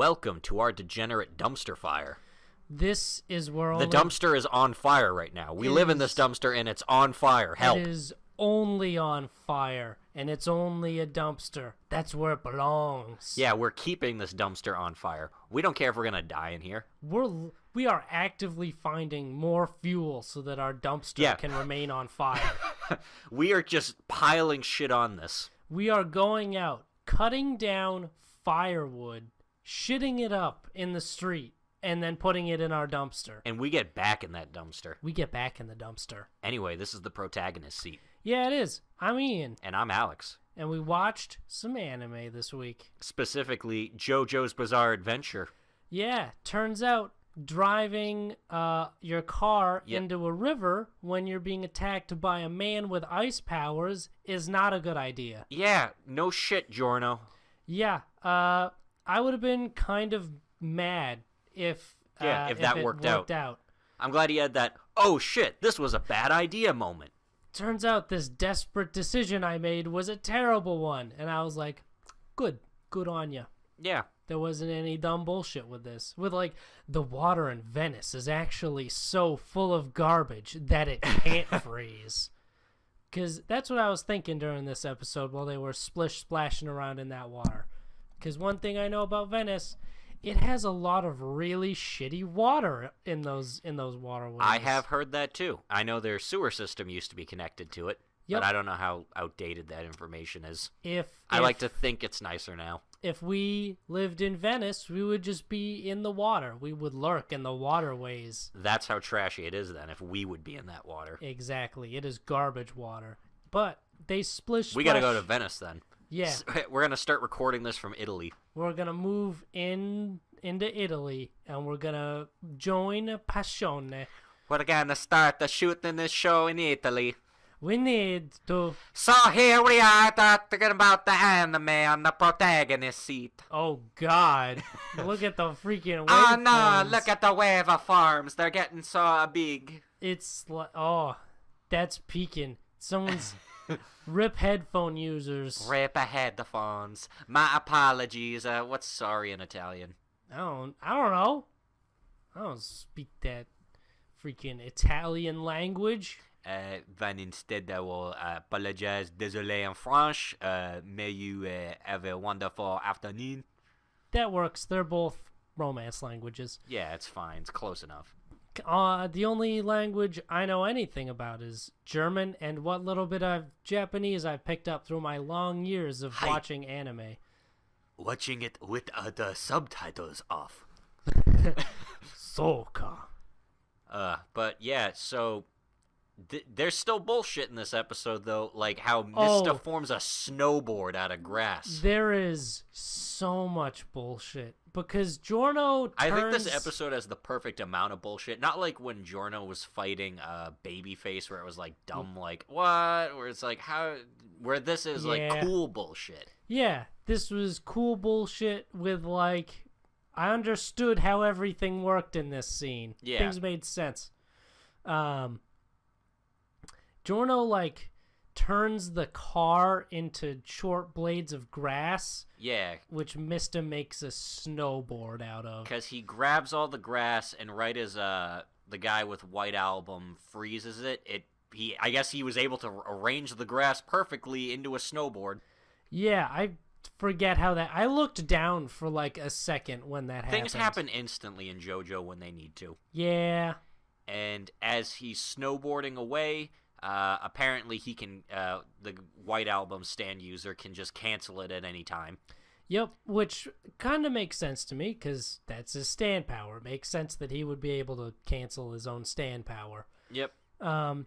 welcome to our degenerate dumpster fire. This is where The dumpster is on fire right now. We live in this dumpster and it's on fire. Help. It is only on fire, and it's only a dumpster. That's where it belongs. Yeah, we're keeping this dumpster on fire. We don't care if we're going to die in here. We are actively finding more fuel so that our dumpster can remain on fire. We are just piling shit on this. We are going out, cutting down firewood, shitting it up in the street, and then putting it in our dumpster. And we get back in that dumpster. We get back in the dumpster. Anyway, this is the protagonist seat. Yeah, it is. I'm Ian. And I'm Alex. And we watched some anime this week. Specifically, JoJo's Bizarre Adventure. Yeah, turns out driving your car into a river when you're being attacked by a man with ice powers is not a good idea. Yeah, no shit, Giorno. Yeah, I would have been kind of mad if that it worked out. I'm glad he had that, oh shit, this was a bad idea moment. Turns out this desperate decision I made was a terrible one. And I was like, good on ya. Yeah. There wasn't any dumb bullshit with this. With like, the water in Venice is actually so full of garbage that it can't freeze. Because that's what I was thinking during this episode while they were splashing around in that water. Because one thing I know about Venice, it has a lot of really shitty water in those waterways. I have heard that too. I know their sewer system used to be connected to it, but I don't know how outdated that information is. I like to think it's nicer now. If we lived in Venice, we would just be in the water. We would lurk in the waterways. That's how trashy it is then, if we would be in that water. Exactly. It is garbage water. But they splish. We gotta go to Venice then. Yeah. We're going to start recording this from Italy. We're going to move into Italy, and we're going to join Passione. We're going to start the shooting this show in Italy. We need to... So here we are talking about the anime on the protagonist seat. Oh, God. Look at the freaking waveforms. Oh, no, look at the waveforms. They're getting so big. It's like... Oh, that's peaking. Someone's... Rip headphone users. Rip headphones. My apologies. What's sorry in Italian? I don't know. I don't speak that freaking Italian language. Then instead I will apologize. Désolé en French. May you have a wonderful afternoon. That works. They're both romance languages. Yeah, it's fine. It's close enough. The only language I know anything about is German and what little bit of Japanese I've picked up through my long years of watching anime. Watching it with the subtitles off. Soka. But yeah, so there's still bullshit in this episode, though, like how Mista forms a snowboard out of grass. There is so much bullshit. Because Giorno turns... I think this episode has the perfect amount of bullshit. Not like when Giorno was fighting Babyface, where it was like dumb, like, what? Where it's like, how... Where this is like cool bullshit. Yeah, this was cool bullshit with like... I understood how everything worked in this scene. Yeah. Things made sense. Giorno, like... turns the car into short blades of grass. Yeah. Which Mista makes a snowboard out of. Because he grabs all the grass, and right as the guy with White Album freezes it, I guess he was able to arrange the grass perfectly into a snowboard. Yeah, I forget how that... I looked down for like a second when that happened. Things happen instantly in JoJo when they need to. Yeah. And as he's snowboarding away... apparently he can, the White Album stand user can just cancel it at any time. Yep, which kind of makes sense to me, because that's his stand power. It makes sense that he would be able to cancel his own stand power. Yep.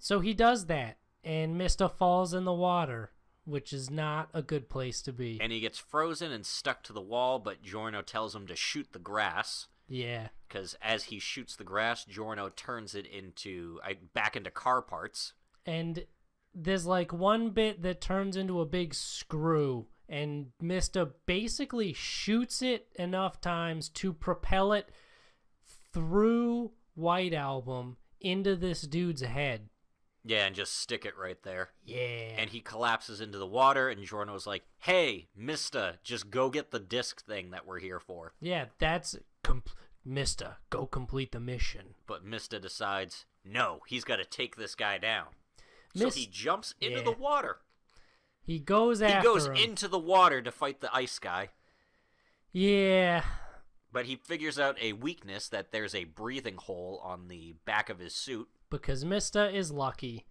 So he does that, and Mista falls in the water, which is not a good place to be. And he gets frozen and stuck to the wall, but Giorno tells him to shoot the grass. Yeah. Because as he shoots the grass, Giorno turns it back into car parts. And there's like one bit that turns into a big screw, and Mista basically shoots it enough times to propel it through White Album into this dude's head. Yeah, and just stick it right there. Yeah. And he collapses into the water, and Giorno's like, hey, Mista, just go get the disc thing that we're here for. Yeah, that's... Mista, go complete the mission. But Mista decides, no, he's got to take this guy down. So he jumps into the water. He goes after him. He goes into the water to fight the ice guy. Yeah. But he figures out a weakness, that there's a breathing hole on the back of his suit. Because Mista is lucky.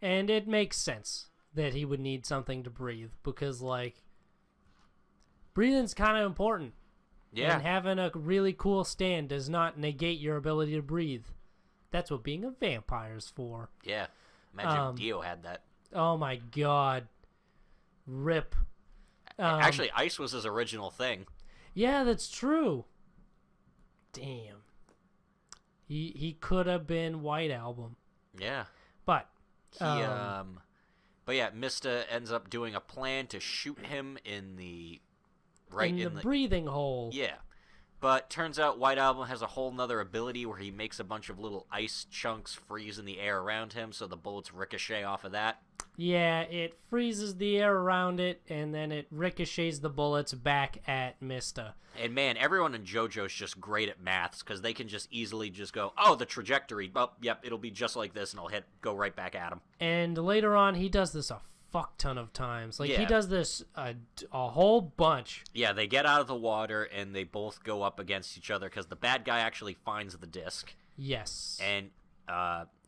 And it makes sense that he would need something to breathe. Because, like, breathing's kind of important. Yeah. And having a really cool stand does not negate your ability to breathe. That's what being a vampire's for. Yeah. Imagine Dio had that. Oh my god. Rip. Actually, ice was his original thing. Yeah, that's true. Damn. He could have been White Album. Yeah. But but yeah, Mista ends up doing a plan to shoot him in the breathing hole. Yeah. But turns out White Album has a whole nother ability where he makes a bunch of little ice chunks freeze in the air around him, so the bullets ricochet off of that. Yeah, it freezes the air around it, and then it ricochets the bullets back at Mista. And man, everyone in JoJo's just great at maths, because they can just easily just go, oh, the trajectory, oh, yep, it'll be just like this, and I'll go right back at him. And later on, he does this a fuck ton of times. Like, yeah. He does this a whole bunch. Yeah, they get out of the water, and they both go up against each other, because the bad guy actually finds the disc. Yes. And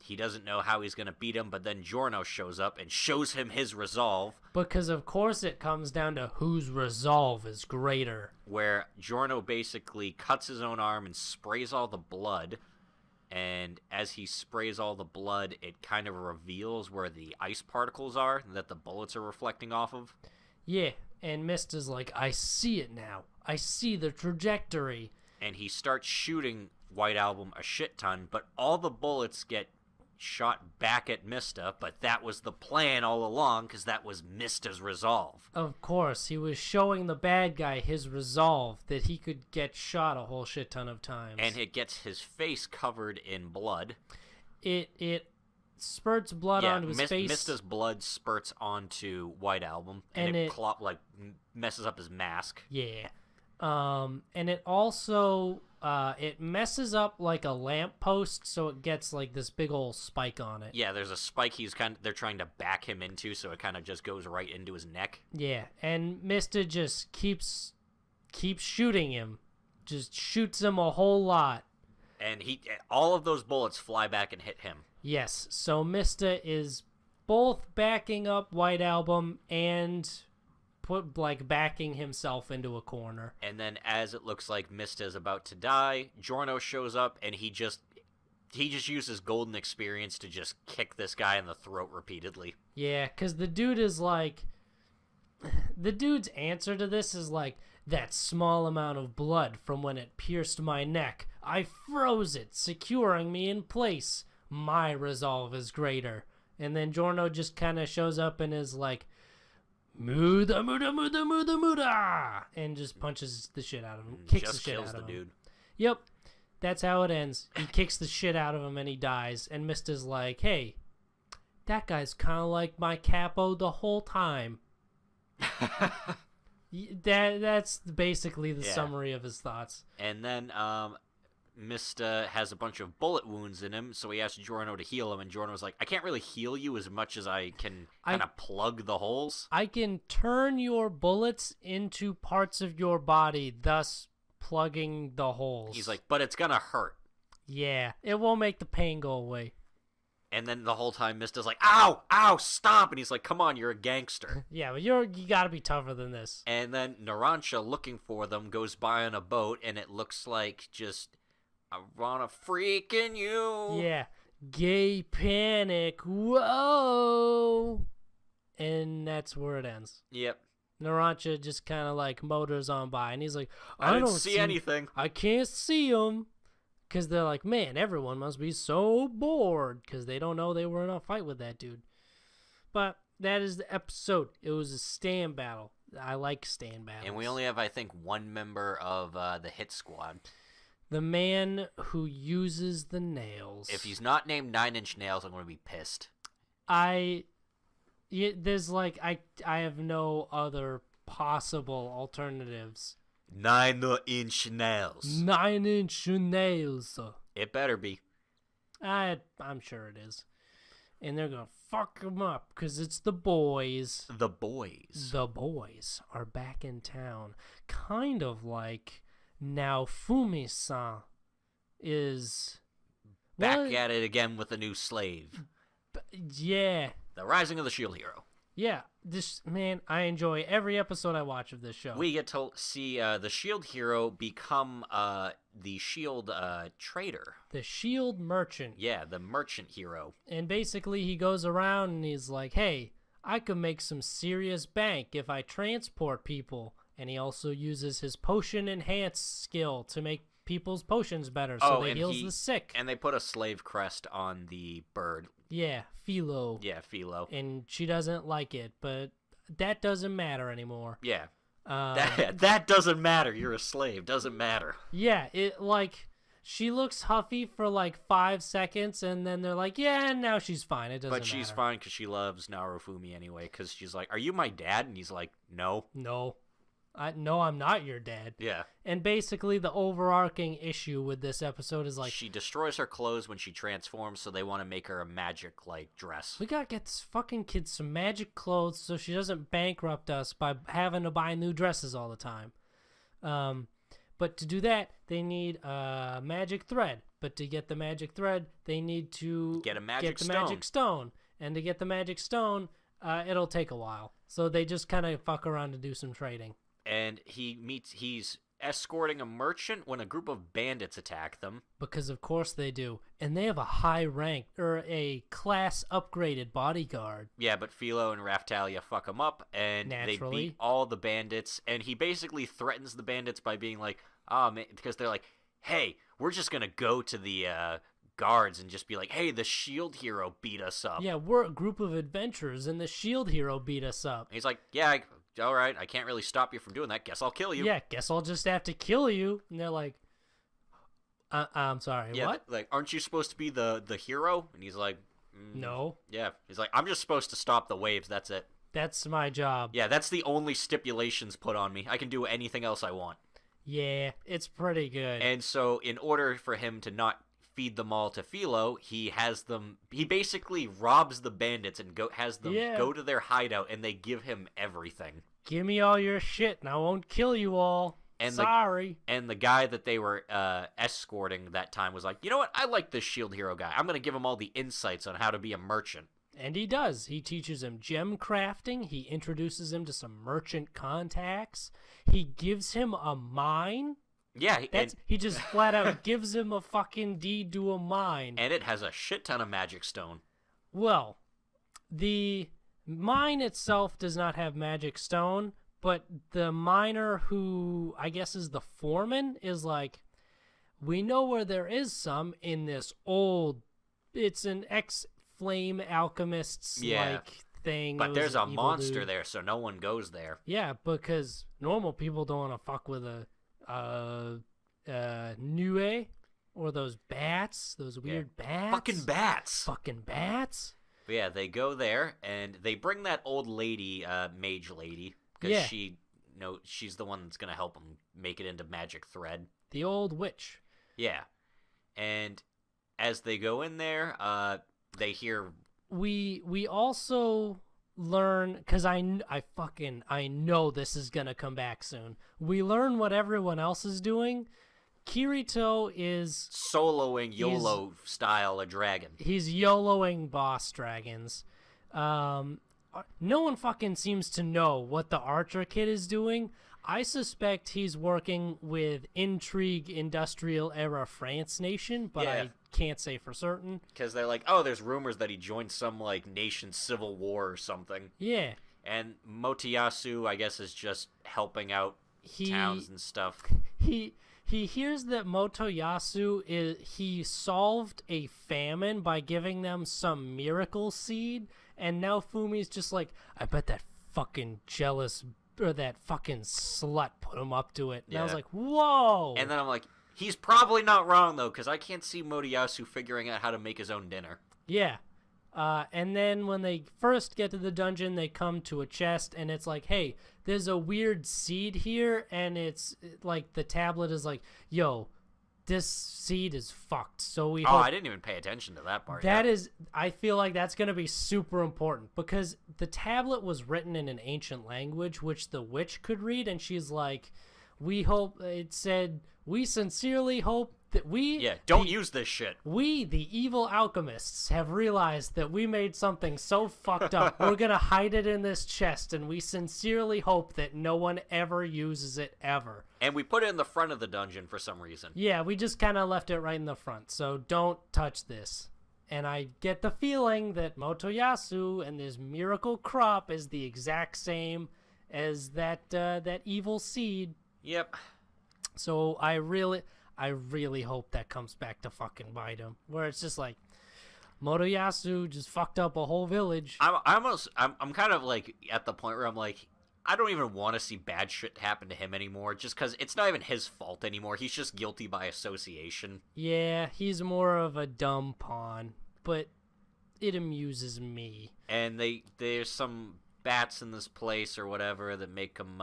he doesn't know how he's going to beat him, but then Giorno shows up and shows him his resolve. Because, of course, it comes down to whose resolve is greater. Where Giorno basically cuts his own arm and sprays all the blood. And as he sprays all the blood, it kind of reveals where the ice particles are that the bullets are reflecting off of. Yeah, and Mista's like, I see it now. I see the trajectory. And he starts shooting White Album a shit ton, but all the bullets get shot back at Mista, but that was the plan all along, because that was Mista's resolve. Of course, he was showing the bad guy his resolve, that he could get shot a whole shit ton of times. And it gets his face covered in blood. It spurts blood onto his face. Mista's blood spurts onto White Album, and it messes up his mask. Yeah. And it also it messes up like a lamppost, so it gets like this big old spike on it. Yeah, there's a spike they're trying to back him into, so it kind of just goes right into his neck. Yeah, and Mista just keeps shooting him. Just shoots him a whole lot. And all of those bullets fly back and hit him. Yes, so Mista is both backing up White Album and backing himself into a corner. And then as it looks like Mista is about to die, Giorno shows up, and he just uses golden experience to just kick this guy in the throat repeatedly. Yeah, because the dude's answer to this is like, that small amount of blood from when it pierced my neck, I froze it, securing me in place. My resolve is greater. And then Giorno just kind of shows up and is like, Muda, muda, muda, muda, muda, and just punches the shit out of him. Kicks the shit out of him. Just kills the dude. Yep. That's how it ends. He kicks the shit out of him and he dies. And Mista's like, hey, that guy's kind of like my capo the whole time. That's basically the summary of his thoughts. And then Mista has a bunch of bullet wounds in him, so he asks Giorno to heal him, and Giorno's like, I can't really heal you as much as I can kind of plug the holes. I can turn your bullets into parts of your body, thus plugging the holes. He's like, but it's gonna hurt. Yeah, it won't make the pain go away. And then the whole time Mista's like, ow, ow, stop! And he's like, come on, you're a gangster. Yeah, but you gotta be tougher than this. And then Narancia, looking for them, goes by on a boat, and it looks like just, I wanna freaking you. Yeah, gay panic, whoa! And that's where it ends. Yep. Narancia just kind of like motors on by, and he's like, I don't see anything. I can't see him. Because they're like, man, everyone must be so bored because they don't know they were in a fight with that dude. But that is the episode. It was a stand battle. I like stand battles. And we only have, I think, one member of the hit squad. The man who uses the nails. If he's not named 9 Inch Nails, I'm going to be pissed. There's like I have no other possible alternatives. 9-inch nails. 9-inch nails. It better be. I'm sure it is. And they're gonna fuck them up because it's the boys. The boys. The boys are back in town. Kind of like now Fumi-san is... Back at it again with a new slave. Yeah. The Rising of the Shield Hero. Yeah. Man, I enjoy every episode I watch of this show. We get to see the Shield Hero become the Shield trader. The Shield merchant. Yeah, the merchant hero. And basically he goes around and he's like, hey, I could make some serious bank if I transport people. And he also uses his potion enhance skill to make people's potions better, so they heals the sick. And they put a slave crest on the bird. Yeah, Filo. Yeah, Filo. And she doesn't like it, but that doesn't matter anymore. Yeah. That doesn't matter. You're a slave. Doesn't matter. Yeah, she looks huffy for like 5 seconds, and then they're like, yeah, and now she's fine. It doesn't matter. But she's fine because she loves Narufumi anyway, because she's like, are you my dad? And he's like, no. No. No, I'm not your dad. Yeah. And basically the overarching issue with this episode is like... She destroys her clothes when she transforms, so they want to make her a magic-like dress. We gotta get this fucking kid some magic clothes so she doesn't bankrupt us by having to buy new dresses all the time. But to do that, they need a magic thread. But to get the magic thread, they need to get the magic stone. And to get the magic stone, it'll take a while. So they just kind of fuck around to do some trading. And he's escorting a merchant when a group of bandits attack them. Because of course they do. And they have a high rank, or a class upgraded bodyguard. Yeah, but Filo and Raftalia fuck him up, and they beat all the bandits. And he basically threatens the bandits by being like, because they're like, hey, we're just going to go to the guards and just be like, hey, the Shield Hero beat us up. Yeah, we're a group of adventurers, and the Shield Hero beat us up. And he's like, yeah, all right, I can't really stop you from doing that. Guess I'll kill you. Yeah, guess I'll just have to kill you. And they're like, I'm sorry, yeah, what? Like, aren't you supposed to be the hero? And he's like, no. Yeah, he's like, I'm just supposed to stop the waves, that's it. That's my job. Yeah, that's the only stipulations put on me. I can do anything else I want. Yeah, it's pretty good. And so, in order for him to not feed them all to Filo, he basically robs the bandits and has them go to their hideout, and they give him everything. Give me all your shit and I won't kill you all. And sorry. And the guy that they were escorting that time was like, you know what, I like this Shield Hero guy. I'm going to give him all the insights on how to be a merchant. And he does. He teaches him gem crafting. He introduces him to some merchant contacts. He gives him a mine. Yeah. He just flat out gives him a fucking deed to a mine. And it has a shit ton of magic stone. Well, the mine itself does not have magic stone, but the miner, who I guess is the foreman, is like, we know where there is some in this old, it's an ex-flame alchemist's thing. But there's a monster there, so no one goes there. Yeah, because normal people don't want to fuck with a Nue or those bats, those weird bats. Fucking bats. But yeah, they go there, and they bring that old lady, mage lady, because she's the one that's going to help them make it into magic thread. The old witch. Yeah. And as they go in there, they hear... We also learn, because I know this is going to come back soon. We learn what everyone else is doing. Kirito is soloing YOLO style a dragon. He's YOLOing boss dragons. No one fucking seems to know what the Archer kid is doing. I suspect he's working with Intrigue Industrial Era France Nation, but I can't say for certain. Because they're like, oh, there's rumors that he joined some like nation civil war or something. Yeah. And Motoyasu, I guess, is just helping out towns and stuff. He hears that he solved a famine by giving them some miracle seed, and now Fumi's just like, I bet that fucking that fucking slut put him up to it. And I was like, whoa! And then I'm like, he's probably not wrong, though, because I can't see Motoyasu figuring out how to make his own dinner. Yeah. And then when they first get to the dungeon, they come to a chest, and it's like, hey, there's a weird seed here, and it's like the tablet is like, yo, this seed is fucked. So we hope I didn't even pay attention to that part. That is, I feel like that's going to be super important because the tablet was written in an ancient language, which the witch could read, and she's like, it said, we sincerely hope that don't use this shit. We, the evil alchemists, have realized that we made something so fucked up. We're going to hide it in this chest, and we sincerely hope that no one ever uses it ever. And we put it in the front of the dungeon for some reason. Yeah, we just kind of left it right in the front, so don't touch this. And I get the feeling that Motoyasu and this miracle crop is the exact same as that evil seed. Yep. So I really hope that comes back to fucking bite him. Where it's just like, Motoyasu just fucked up a whole village. I'm kind of like at the point where I'm like, I don't even want to see bad shit happen to him anymore, just because it's not even his fault anymore. He's just guilty by association. Yeah, he's more of a dumb pawn, but it amuses me. And there's some bats in this place or whatever that make him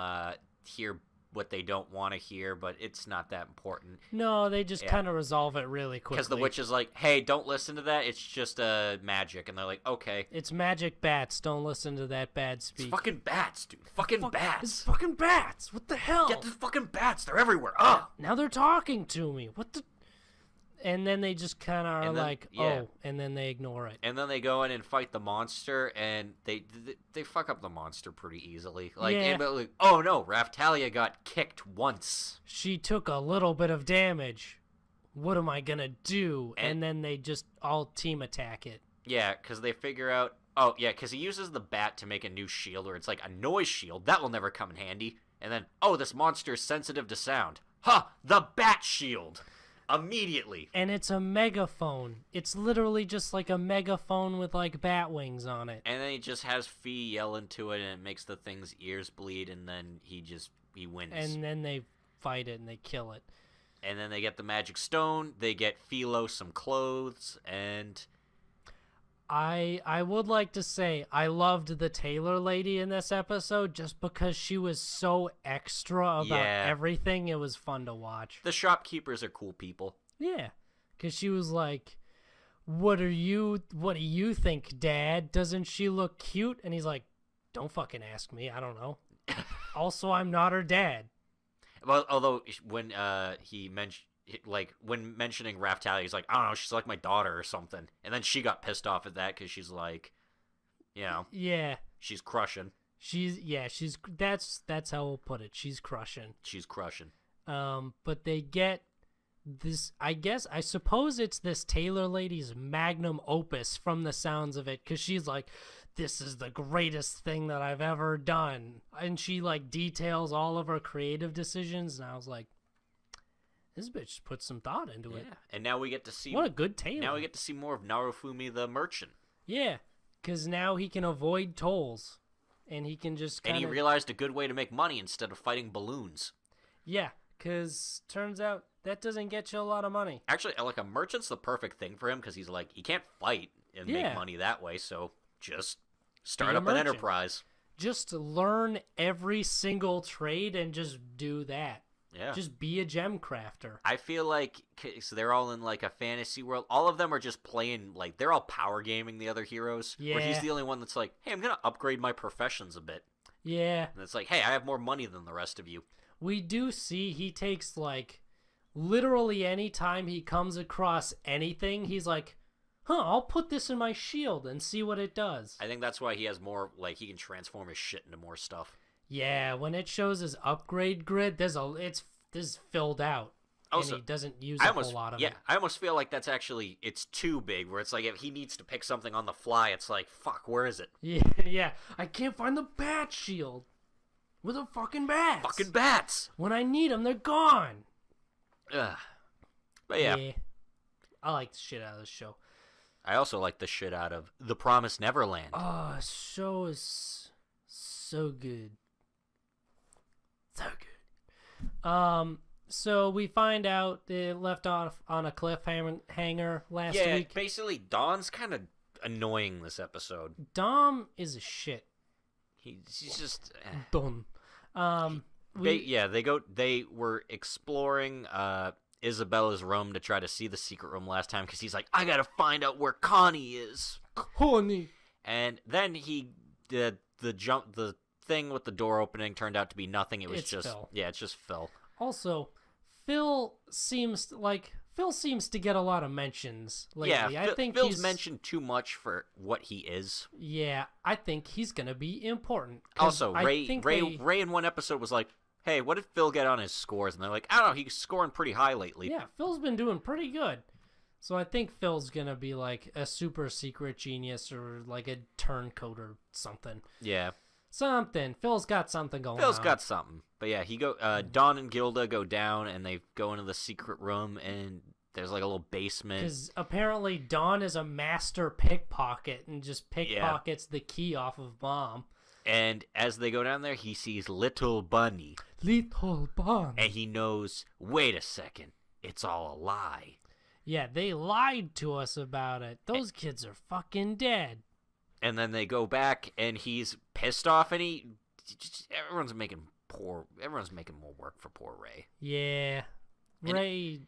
hear what they don't want to hear, but it's not that important. No, they just kind of resolve it really quickly. Because the witch is like, hey, don't listen to that, it's just magic. And they're like, okay. It's magic bats, don't listen to that bad speak. It's fucking bats, dude. Fucking bats. It's fucking bats, what the hell? Get the fucking bats, they're everywhere. Ugh. Now they're talking to me, what the... And then they just kind of are like, oh, and then they ignore it. And then they go in and fight the monster, and they fuck up the monster pretty easily. Like, oh no, Raftalia got kicked once. She took a little bit of damage. What am I gonna do? And then they just all team attack it. Yeah, because they figure out, because he uses the bat to make a new shield, or it's like a noise shield. That will never come in handy. And then, this monster is sensitive to sound. The bat shield! Immediately. And it's a megaphone. It's literally just like a megaphone with like bat wings on it. And then he just has Fee yell into it, and it makes the thing's ears bleed, and then he wins. And then they fight it and they kill it. And then they get the magic stone, they get Filo some clothes, and I would like to say I loved the tailor lady in this episode just because she was so extra about everything. It was fun to watch. The shopkeepers are cool people. Yeah, because she was like, what do you think, Dad? Doesn't she look cute? And he's like, don't fucking ask me. I don't know. Also, I'm not her dad. Well, although when he mentioned... Like, when mentioning Raftalia, he's like, I don't know, she's like my daughter or something. And then she got pissed off at that because she's like, Yeah. She's crushing. That's how we'll put it. She's crushing. She's crushing. But they get this, I suppose it's this tailor lady's magnum opus from the sounds of it, because she's like, this is the greatest thing that I've ever done. And she, like, details all of her creative decisions, and I was like, this bitch put some thought into it. And now we get to see... What a good tailor. Now we get to see more of Narufumi the merchant. Yeah, because now he can avoid tolls. And he can just And he realized a good way to make money instead of fighting balloons. Yeah, because turns out that doesn't get you a lot of money. Actually, like, a merchant's the perfect thing for him, because he's like, he can't fight and make money that way, so just start up an enterprise. Just learn every single trade and just do that. Yeah. Just be a gem crafter. I feel like so they're all in like a fantasy world. All of them are just playing, like, they're all power gaming the other heroes. Yeah. Where he's the only one that's like, hey, I'm going to upgrade my professions a bit. Yeah. And it's like, hey, I have more money than the rest of you. We do see he takes, like, literally any time he comes across anything, he's like, I'll put this in my shield and see what it does. I think that's why he has more, like, he can transform his shit into more stuff. Yeah, when it shows his upgrade grid, it's filled out, also, and he doesn't use a whole lot of it. Yeah, I almost feel like that's actually, it's too big, where it's like, if he needs to pick something on the fly, it's like, fuck, where is it? Yeah, I can't find the bat shield. Where the fucking bats? Fucking bats! When I need them, they're gone. Ugh. But yeah. I like the shit out of this show. I also like the shit out of The Promised Neverland. Oh, this show is so good. So good. So we find out they left off on a cliffhanger last week. Basically, Dawn's kind of annoying this episode. Dom is a shit. He's just Done. They were exploring Isabella's room to try to see the secret room last time because he's like, I gotta find out where Connie is. Connie. And then the thing with the door opening turned out to be nothing. It was Phil. Yeah, it's just Phil. Also, Phil seems to get a lot of mentions lately. Yeah, I think Phil's mentioned too much for what he is. Yeah, I think he's gonna be important. Also, Ray in one episode was like, hey, what did Phil get on his scores? And they're like, I don't know, he's scoring pretty high lately. Yeah, Phil's been doing pretty good. So I think Phil's gonna be like a super secret genius or like a turncoat or something. Yeah. Something. Phil's got something going on. Phil's got something. But yeah, Dawn and Gilda go down and they go into the secret room and there's like a little basement. Because apparently Dawn is a master pickpocket and just pickpockets the key off of Mom. And as they go down there, he sees Little Bunny. Little Bunny. And he knows, wait a second, it's all a lie. Yeah, they lied to us about it. Those kids are fucking dead. And then they go back, and he's pissed off, and everyone's making more work for poor Ray. Yeah, Ray.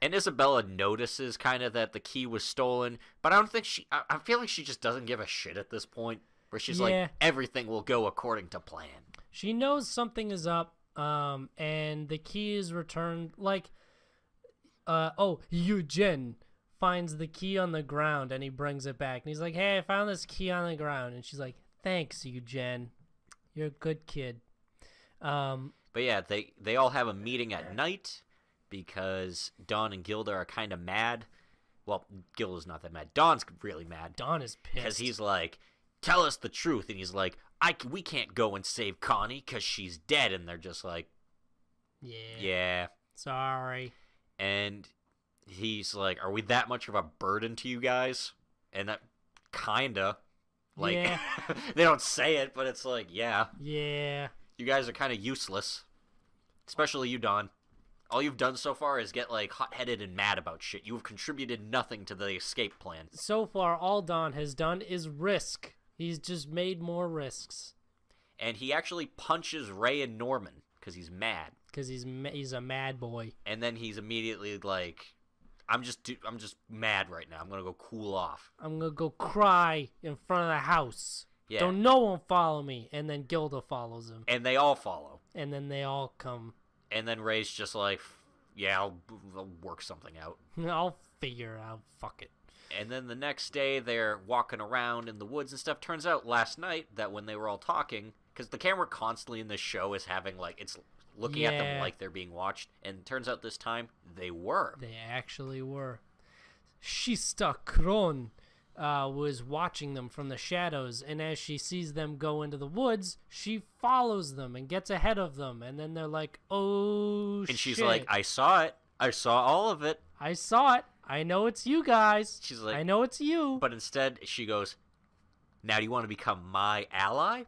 And Isabella notices kind of that the key was stolen, but I don't think I feel like she just doesn't give a shit at this point, where she's like, everything will go according to plan. She knows something is up, and the key is returned, like, Eugen finds the key on the ground and he brings it back and he's like, hey, I found this key on the ground, and she's like, thanks, Eugen, you're a good kid. But yeah, they all have a meeting at night because Dawn and Gilda are kind of mad. Well, Gilda's not that mad. Dawn's really mad. Dawn is pissed because he's like, tell us the truth, and he's like, we can't go and save Connie because she's dead. And they're just like, yeah, sorry. And he's like, are we that much of a burden to you guys? And that kinda, like, they don't say it, but it's like, yeah, you guys are kind of useless, especially you, Dawn. All you've done so far is get like hot-headed and mad about shit. You have contributed nothing to the escape plan. So far, all Dawn has done is risk. He's just made more risks. And he actually punches Ray and Norman because he's mad. Because he's a mad boy. And then he's immediately like, I'm just mad right now. I'm gonna go cool off. I'm gonna go cry in front of the house. Yeah. Don't no one follow me. And then Gilda follows him. And they all follow. And then they all come. And then Ray's just like, yeah, I'll work something out. I'll figure it out. Fuck it. And then the next day they're walking around in the woods and stuff. Turns out last night that when they were all talking, because the camera constantly in this show is having like, it's looking at them like they're being watched, and turns out this time they were. They actually were. Shista Kron was watching them from the shadows, and as she sees them go into the woods, she follows them and gets ahead of them, and then they're like, oh, shit. And she's like, I saw it. I saw all of it. I saw it. I know it's you guys. She's like, I know it's you. But instead, she goes, now do you want to become my ally?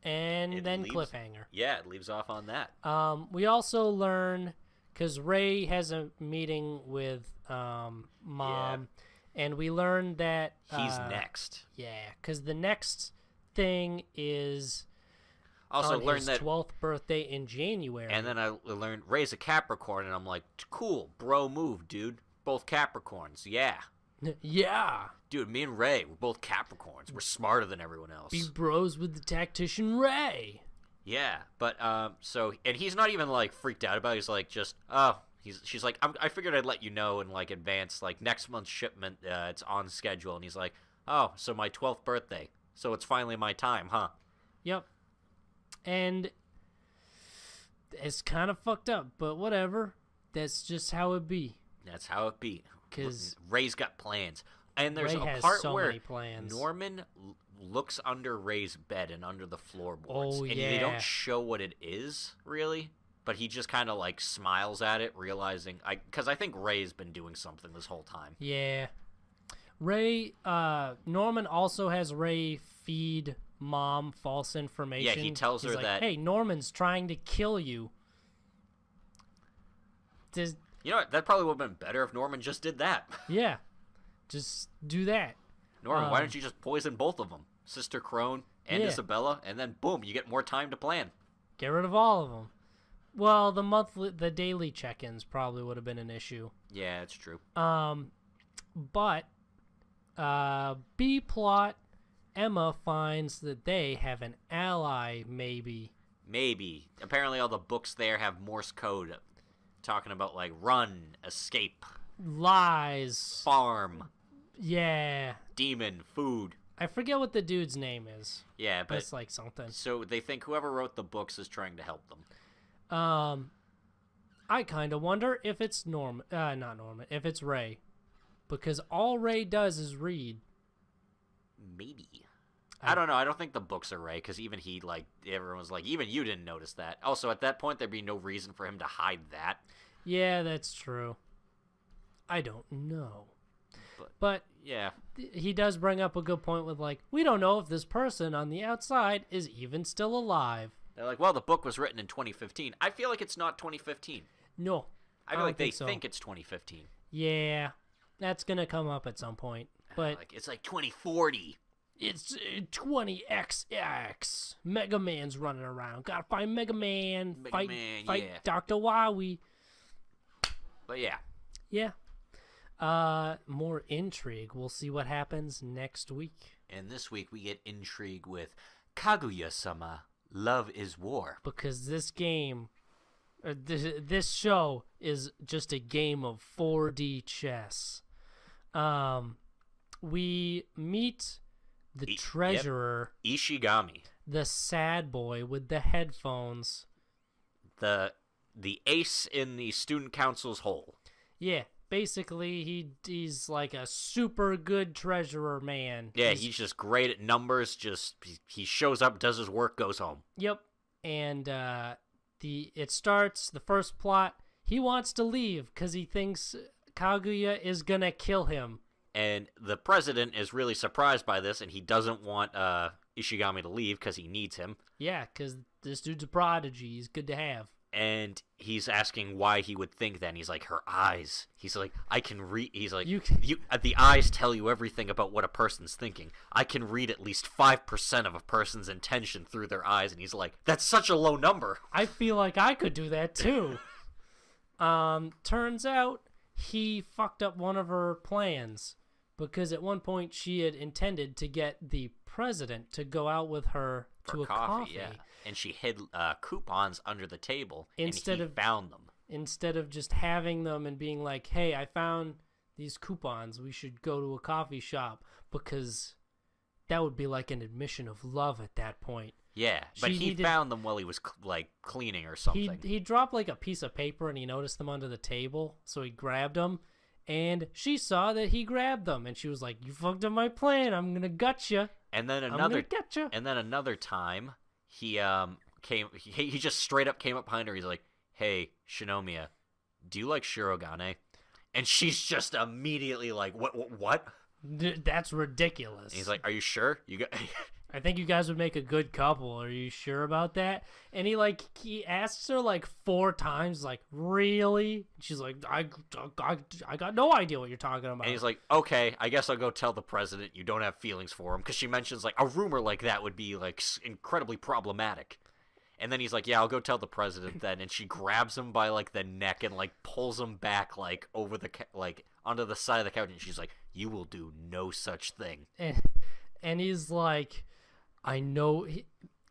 And then cliffhanger. Yeah, it leaves off on that. We also learn, because Ray has a meeting with Mom, and we learn that he's next. Yeah, because the next thing is also on learned his that 12th birthday in January. And then I learned Ray's a Capricorn, and I'm like, cool, bro move, dude. Both Capricorns, yeah. Yeah. Dude, me and Ray, we're both Capricorns. We're smarter than everyone else. Be bros with the tactician Ray. Yeah, but, so, and he's not even, like, freaked out about it. He's like, just, she's like, I figured I'd let you know in, like, advance, like, next month's shipment, it's on schedule. And he's like, oh, so my 12th birthday. So it's finally my time, huh? Yep. And it's kind of fucked up, but whatever. That's just how it be. That's how it be. Because Ray's got plans. And there's Ray a part so where many plans. Norman looks under Ray's bed and under the floorboards. Oh, and they don't show what it is, really. But he just kind of, like, smiles at it, realizing... Because I think Ray's been doing something this whole time. Yeah. Ray... Norman also has Ray feed Mom false information. Yeah, he tells her like, that... hey, Norman's trying to kill you. You know what? That probably would have been better if Norman just did that. Yeah. Just do that. Norman, why don't you just poison both of them? Sister Crone and Isabella, and then boom, you get more time to plan. Get rid of all of them. Well, the daily check-ins probably would have been an issue. Yeah, it's true. But B plot, Emma finds that they have an ally, maybe. Maybe. Apparently all the books there have Morse code talking about, like, run, escape, lies, farm, yeah, demon, food. I forget what the dude's name is. Yeah, but it's like something. So they think whoever wrote the books is trying to help them. I kind of wonder if it's not Norman, if it's Ray. Because all Ray does is read. Maybe. I don't know. I don't think the books are Ray, because even he, like, everyone's like, even you didn't notice that. Also, at that point, there'd be no reason for him to hide that. Yeah, that's true. I don't know. But yeah. He does bring up a good point with, like, we don't know if this person on the outside is even still alive. They're like, well, the book was written in 2015. I feel like it's not 2015. No. I feel like they think it's 2015. Yeah. That's going to come up at some point. But it's like 2040. It's 20XX. Mega Man's running around. Gotta find Mega Man. Fight Dr. Wowie. But yeah. Yeah. More intrigue. We'll see what happens next week. And this week we get intrigue with Kaguya-sama, Love is War. Because this game, this show is just a game of 4D chess. We meet the treasurer. Ishigami. The sad boy with the headphones. The ace in the student council's hole. Yeah. Basically, he's like a super good treasurer man. Yeah, he's just great at numbers. He shows up, does his work, goes home. Yep. And it starts, the first plot, he wants to leave because he thinks Kaguya is going to kill him. And the president is really surprised by this, and he doesn't want Ishigami to leave because he needs him. Yeah, because this dude's a prodigy. He's good to have. And he's asking why he would think that. And he's like, her eyes. He's like, I can read. He's like, the eyes tell you everything about what a person's thinking. I can read at least 5% of a person's intention through their eyes. And he's like, that's such a low number. I feel like I could do that too. Turns out he fucked up one of her plans. Because at one point she had intended to get the president to go out with her to a coffee. Yeah. And she hid coupons under the table, and he found them. Instead of just having them and being like, hey, I found these coupons, we should go to a coffee shop, because that would be like an admission of love at that point. Yeah, but he found them while he was cleaning or something. He dropped like a piece of paper and he noticed them under the table, so he grabbed them. And she saw that he grabbed them, and she was like, "You fucked up my plan. I'm gonna gut you." And then another time, he he just straight up came up behind her. He's like, "Hey, Shinomiya, do you like Shirogane?" And she's just immediately like, "What? That's ridiculous." And he's like, "Are you sure? I think you guys would make a good couple. Are you sure about that?" And he asks her like 4 times, like, really? She's like, I got no idea what you're talking about. And he's like, okay, I guess I'll go tell the president you don't have feelings for him, because she mentions like a rumor like that would be like incredibly problematic. And then he's like, yeah, I'll go tell the president then. And she grabs him by like the neck and like pulls him back like over the onto the side of the couch, and she's like, you will do no such thing. And he's like, I know.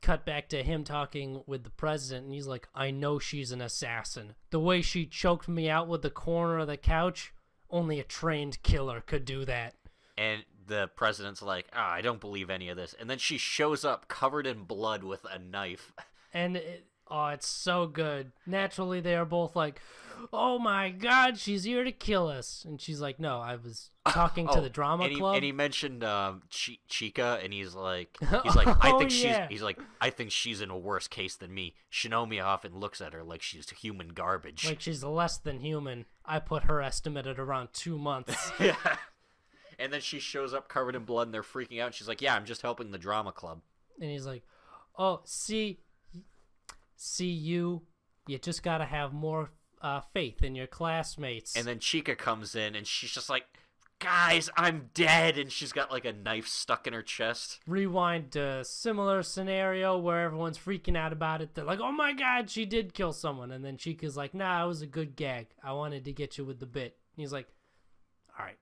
Cut back to him talking with the president, and he's like, I know she's an assassin. The way she choked me out with the corner of the couch, only a trained killer could do that. And the president's like, I don't believe any of this. And then she shows up covered in blood with a knife. And it's so good. Naturally, they are both like, oh my God, she's here to kill us. And she's like, no, I was talking to the drama club. And he mentioned Chica, and he's like, I think she's in a worse case than me. Shinomiya often looks at her like she's human garbage. Like she's less than human. I put her estimate at around 2 months. Yeah. And then she shows up covered in blood, and they're freaking out. And she's like, yeah, I'm just helping the drama club. And he's like, oh, see you just gotta have more faith in your classmates. And then Chica comes in, and she's just like, guys, I'm dead, and she's got like a knife stuck in her chest. Rewind to a similar scenario where everyone's freaking out about it. They're like, oh my god, she did kill someone. And then Chica's like, nah, it was a good gag. I wanted to get you with the bit. And he's like, all right,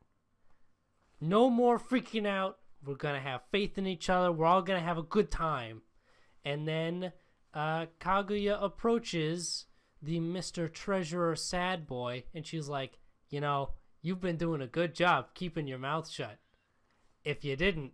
no more freaking out. We're going to have faith in each other. We're all going to have a good time. And then Kaguya approaches the Mr. Treasurer sad boy, and she's like, you know, you've been doing a good job keeping your mouth shut. If you didn't,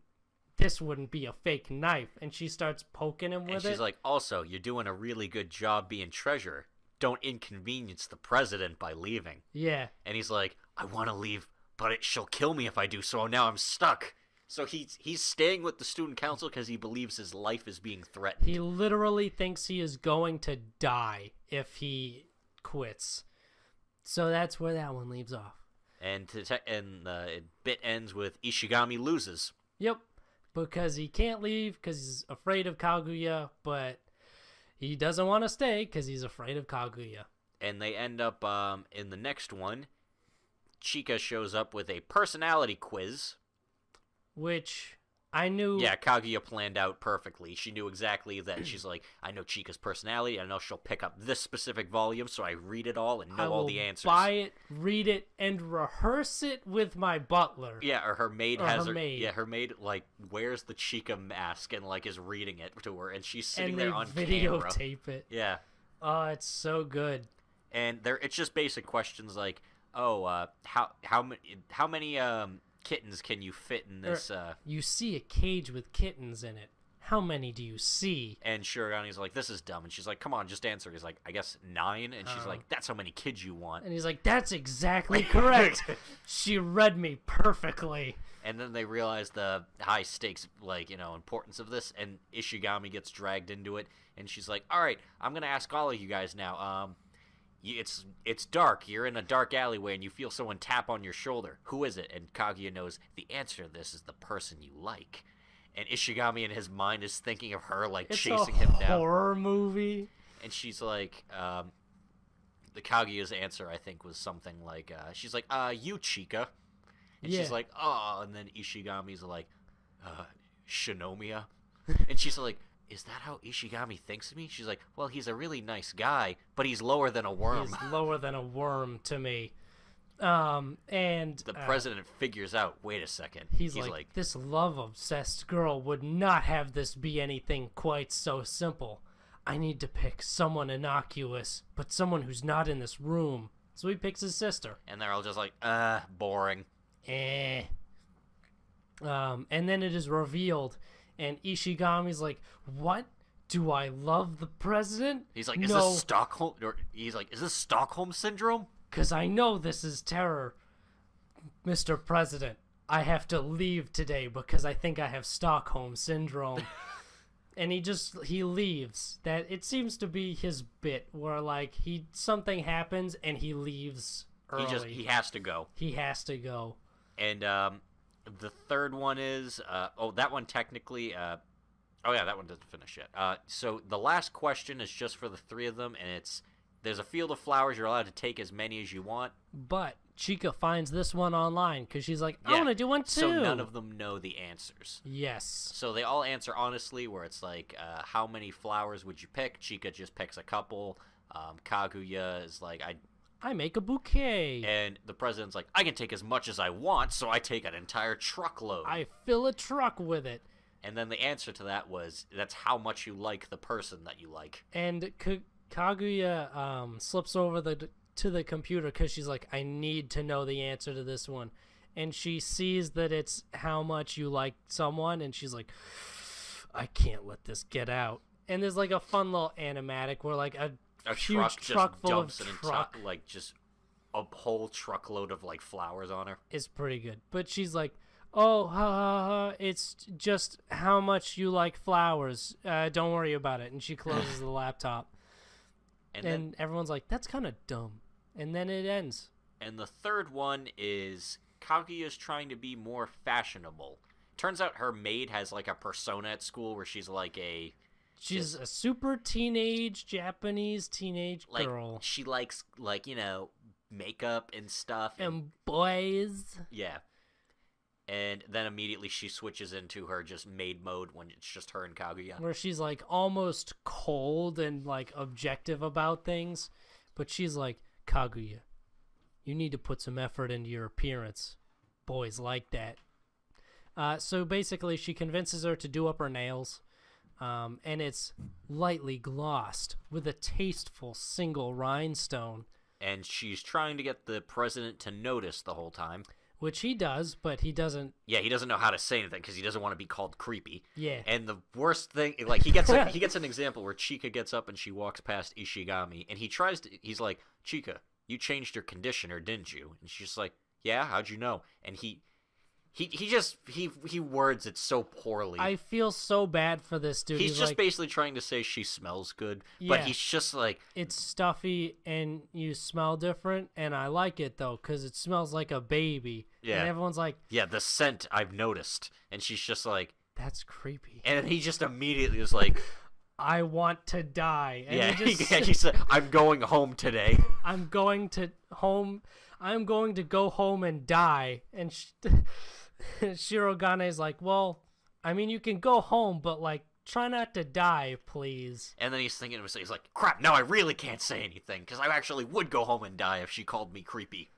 this wouldn't be a fake knife. And she starts poking him with it. And she's like, also, you're doing a really good job being treasurer. Don't inconvenience the president by leaving. Yeah. And he's like, I want to leave, but she'll kill me if I do, so now I'm stuck. So he's staying with the student council because he believes his life is being threatened. He literally thinks he is going to die if he quits. So that's where that one leaves off. And the bit ends with Ishigami loses. Yep, because he can't leave because he's afraid of Kaguya, but he doesn't want to stay because he's afraid of Kaguya. And they end up in the next one. Chika shows up with a personality quiz. Which I knew... Yeah, Kaguya planned out perfectly. She knew exactly that. She's like, I know Chika's personality. I know she'll pick up this specific volume, so I read it all and know all the answers. Buy it, read it, and rehearse it with my butler. Yeah, or her maid Yeah, her maid, like, wears the Chika mask and, like, is reading it to her, and she's sitting there on camera. And they videotape it. Yeah. Oh, it's so good. And it's just basic questions like, how many kittens can you fit in this? You see a cage with kittens in it. How many do you see? And Shiragani's like, this is dumb. And she's like, come on, just answer. He's like, I guess 9. And she's like, that's how many kids you want. And he's like, that's exactly correct. She read me perfectly. And then they realize the high stakes, like, importance of this. And Ishigami gets dragged into it. And she's like, all right, I'm going to ask all of you guys now. It's dark. You're in a dark alleyway, and you feel someone tap on your shoulder. Who is it? And Kaguya knows the answer to this is the person you like. And Ishigami in his mind is thinking of her, like, chasing him down. It's a horror movie. And she's like, the Kaguya's answer, I think, was something like, she's like, you, Chika. And she's like, oh. And then Ishigami's like, Shinomiya. And she's like, is that how Ishigami thinks of me? She's like, well, he's a really nice guy, but he's lower than a worm. He's lower than a worm to me. And the president figures out, wait a second. He's like, this love-obsessed girl would not have this be anything quite so simple. I need to pick someone innocuous, but someone who's not in this room. So he picks his sister. And they're all just like, boring. And then it is revealed, and Ishigami's like, what? Do I love the president? He's like, is this Stockholm? Or he's like, is this Stockholm syndrome? Because I know this is terror, Mr. President. I have to leave today because I think I have Stockholm syndrome. And he leaves. That it seems to be his bit where, like, something happens and he leaves early. He has to go. He has to go. And the third one is that one technically that one doesn't finish yet. So the last question is just for the 3 of them, and there's a field of flowers. You're allowed to take as many as you want. But Chika finds this one online because she's like, I want to do one too. So none of them know the answers. Yes. So they all answer honestly, where it's like, how many flowers would you pick? Chika just picks a couple. Kaguya is like, I make a bouquet. And the president's like, I can take as much as I want, so I take an entire truckload. I fill a truck with it. And then the answer to that was, that's how much you like the person that you like. And Kaguya slips over to the computer because she's like, I need to know the answer to this one. And she sees that it's how much you like someone, and she's like, I can't let this get out. And there's like a fun little animatic where like a huge truck full of like just a whole truckload of like flowers on her. It's pretty good. But she's like, oh, it's just how much you like flowers. Don't worry about it. And she closes the laptop. And then everyone's like, that's kind of dumb. And then it ends. And the third one is Kaguya's trying to be more fashionable. Turns out her maid has like a persona at school where she's like She's a super Japanese teenage girl. She likes, like, makeup and stuff. And boys. Yeah. And then immediately she switches into her just maid mode when it's just her and Kaguya. Where she's like almost cold and like objective about things. But she's like, Kaguya, you need to put some effort into your appearance. Boys like that. So basically she convinces her to do up her nails. And it's lightly glossed with a tasteful single rhinestone. And she's trying to get the president to notice the whole time. Which he does, but he doesn't... Yeah, he doesn't know how to say anything because he doesn't want to be called creepy. Yeah. And the worst thing, like, he gets an example where Chika gets up and she walks past Ishigami, and he's like, Chika, you changed your conditioner, didn't you? And she's like, yeah, how'd you know? And he words it so poorly. I feel so bad for this dude. He's just like, basically trying to say she smells good, yeah, but he's just like... It's stuffy and you smell different, and I like it, though, because it smells like a baby. Yeah. And everyone's like... Yeah, the scent I've noticed. And she's just like... That's creepy. And he just immediately was like... I want to die. And yeah, he said, I'm going home today. I'm going to go home and die. And Shirogane's like, well, I mean, you can go home, but, like, try not to die, please. And then he's thinking to himself, he's like, crap, now I really can't say anything, because I actually would go home and die if she called me creepy.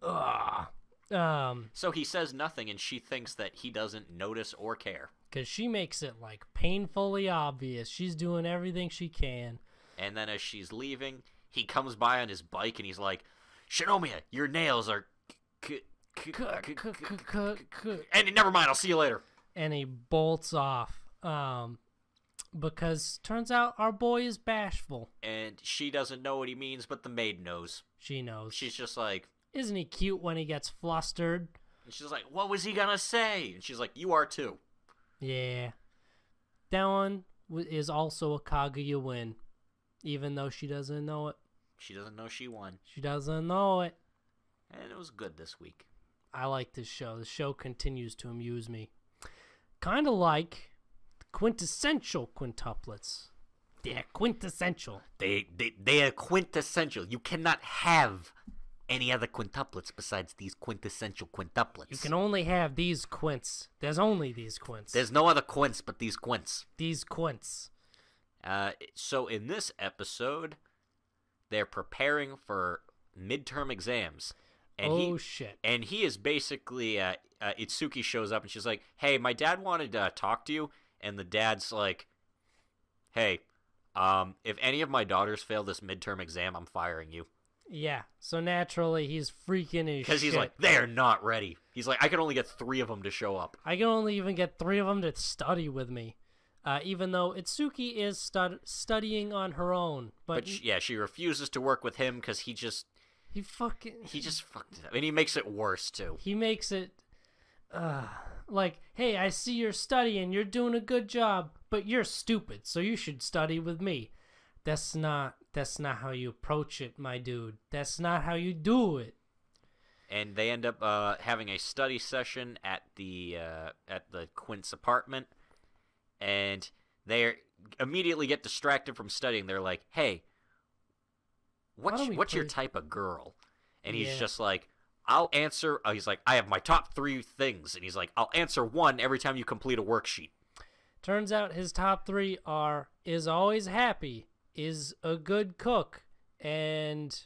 Ugh. So he says nothing, and she thinks that he doesn't notice or care. Because she makes it, like, painfully obvious. She's doing everything she can. And then as she's leaving, he comes by on his bike, and he's like, Shinomiya, your nails are... And never mind, I'll see you later. And he bolts off. Because turns out our boy is bashful. And she doesn't know what he means, but the maid knows. She knows. She's just like... Isn't he cute when he gets flustered? And she's like, what was he gonna say? And she's like, you are too. Yeah. That one is also a Kaguya win. Even though she doesn't know it. She doesn't know she won. She doesn't know it. And it was good this week. I like this show. The show continues to amuse me. Kind of like the quintessential quintuplets. They're quintessential. They are quintessential. You cannot have any other quintuplets besides these quintessential quintuplets. You can only have these quints. There's only these quints. There's no other quints but these quints. These quints. So in this episode, they're preparing for midterm exams. And shit. And he is basically, Itsuki shows up and she's like, hey, my dad wanted to talk to you. And the dad's like, hey, if any of my daughters fail this midterm exam, I'm firing you. Yeah, so naturally he's freaking his shit. Because he's like, they're not ready. He's like, I can only get 3 of them to show up. I can only even get 3 of them to study with me. Even though Itsuki is studying on her own. But she refuses to work with him because he just fucked it up. And he makes it worse, too. He makes it, like, hey, I see you're studying, you're doing a good job, but you're stupid, so you should study with me. That's not how you approach it, my dude. That's not how you do it. And they end up having a study session at the Quints apartment, and they immediately get distracted from studying. They're like, hey, what's your type of girl? And he's just like, I'll answer. He's like, I have my top 3 things. And he's like, I'll answer 1 every time you complete a worksheet. Turns out his top 3 are, is always happy, is a good cook, and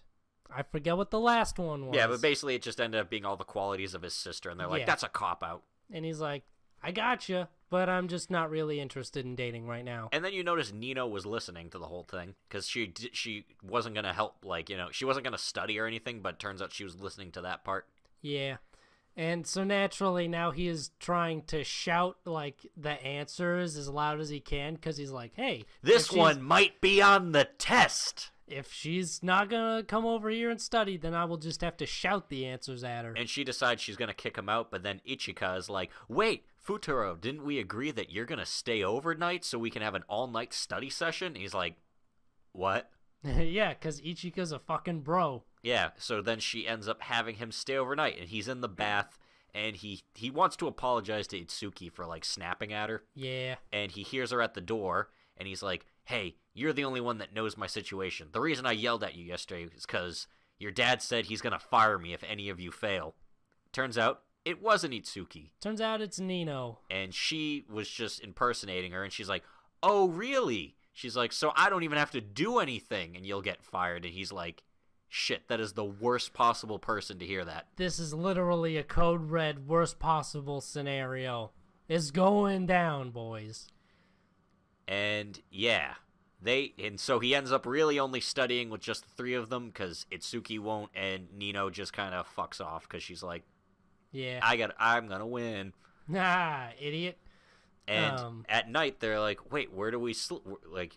I forget what the last one was. Yeah, but basically it just ended up being all the qualities of his sister. And they're like, that's a cop-out. And he's like, I gotcha, but I'm just not really interested in dating right now. And then you notice Nino was listening to the whole thing because she wasn't going to help, she wasn't going to study or anything, but turns out she was listening to that part. Yeah. And so naturally now he is trying to shout the answers as loud as he can because he's like, hey. This one might be on the test. If she's not going to come over here and study, then I will just have to shout the answers at her. And she decides she's going to kick him out, but then Ichika is like, wait, Futaro, didn't we agree that you're going to stay overnight so we can have an all-night study session? And he's like, what? Yeah, because Ichika's a fucking bro. Yeah, so then she ends up having him stay overnight, and he's in the bath, and he wants to apologize to Itsuki for, snapping at her. Yeah. And he hears her at the door, and he's like, hey, you're the only one that knows my situation. The reason I yelled at you yesterday is because your dad said he's going to fire me if any of you fail. Turns out it wasn't Itsuki. Turns out it's Nino. And she was just impersonating her, and she's like, oh, really? She's like, so I don't even have to do anything, and you'll get fired. And he's like, shit, that is the worst possible person to hear that. This is literally a code red worst possible scenario. It's going down, boys. And yeah, so he ends up really only studying with just the three of them because Itsuki won't, and Nino just kind of fucks off because she's like, yeah, I'm gonna win. Ah, idiot. And at night they're like, wait, where do we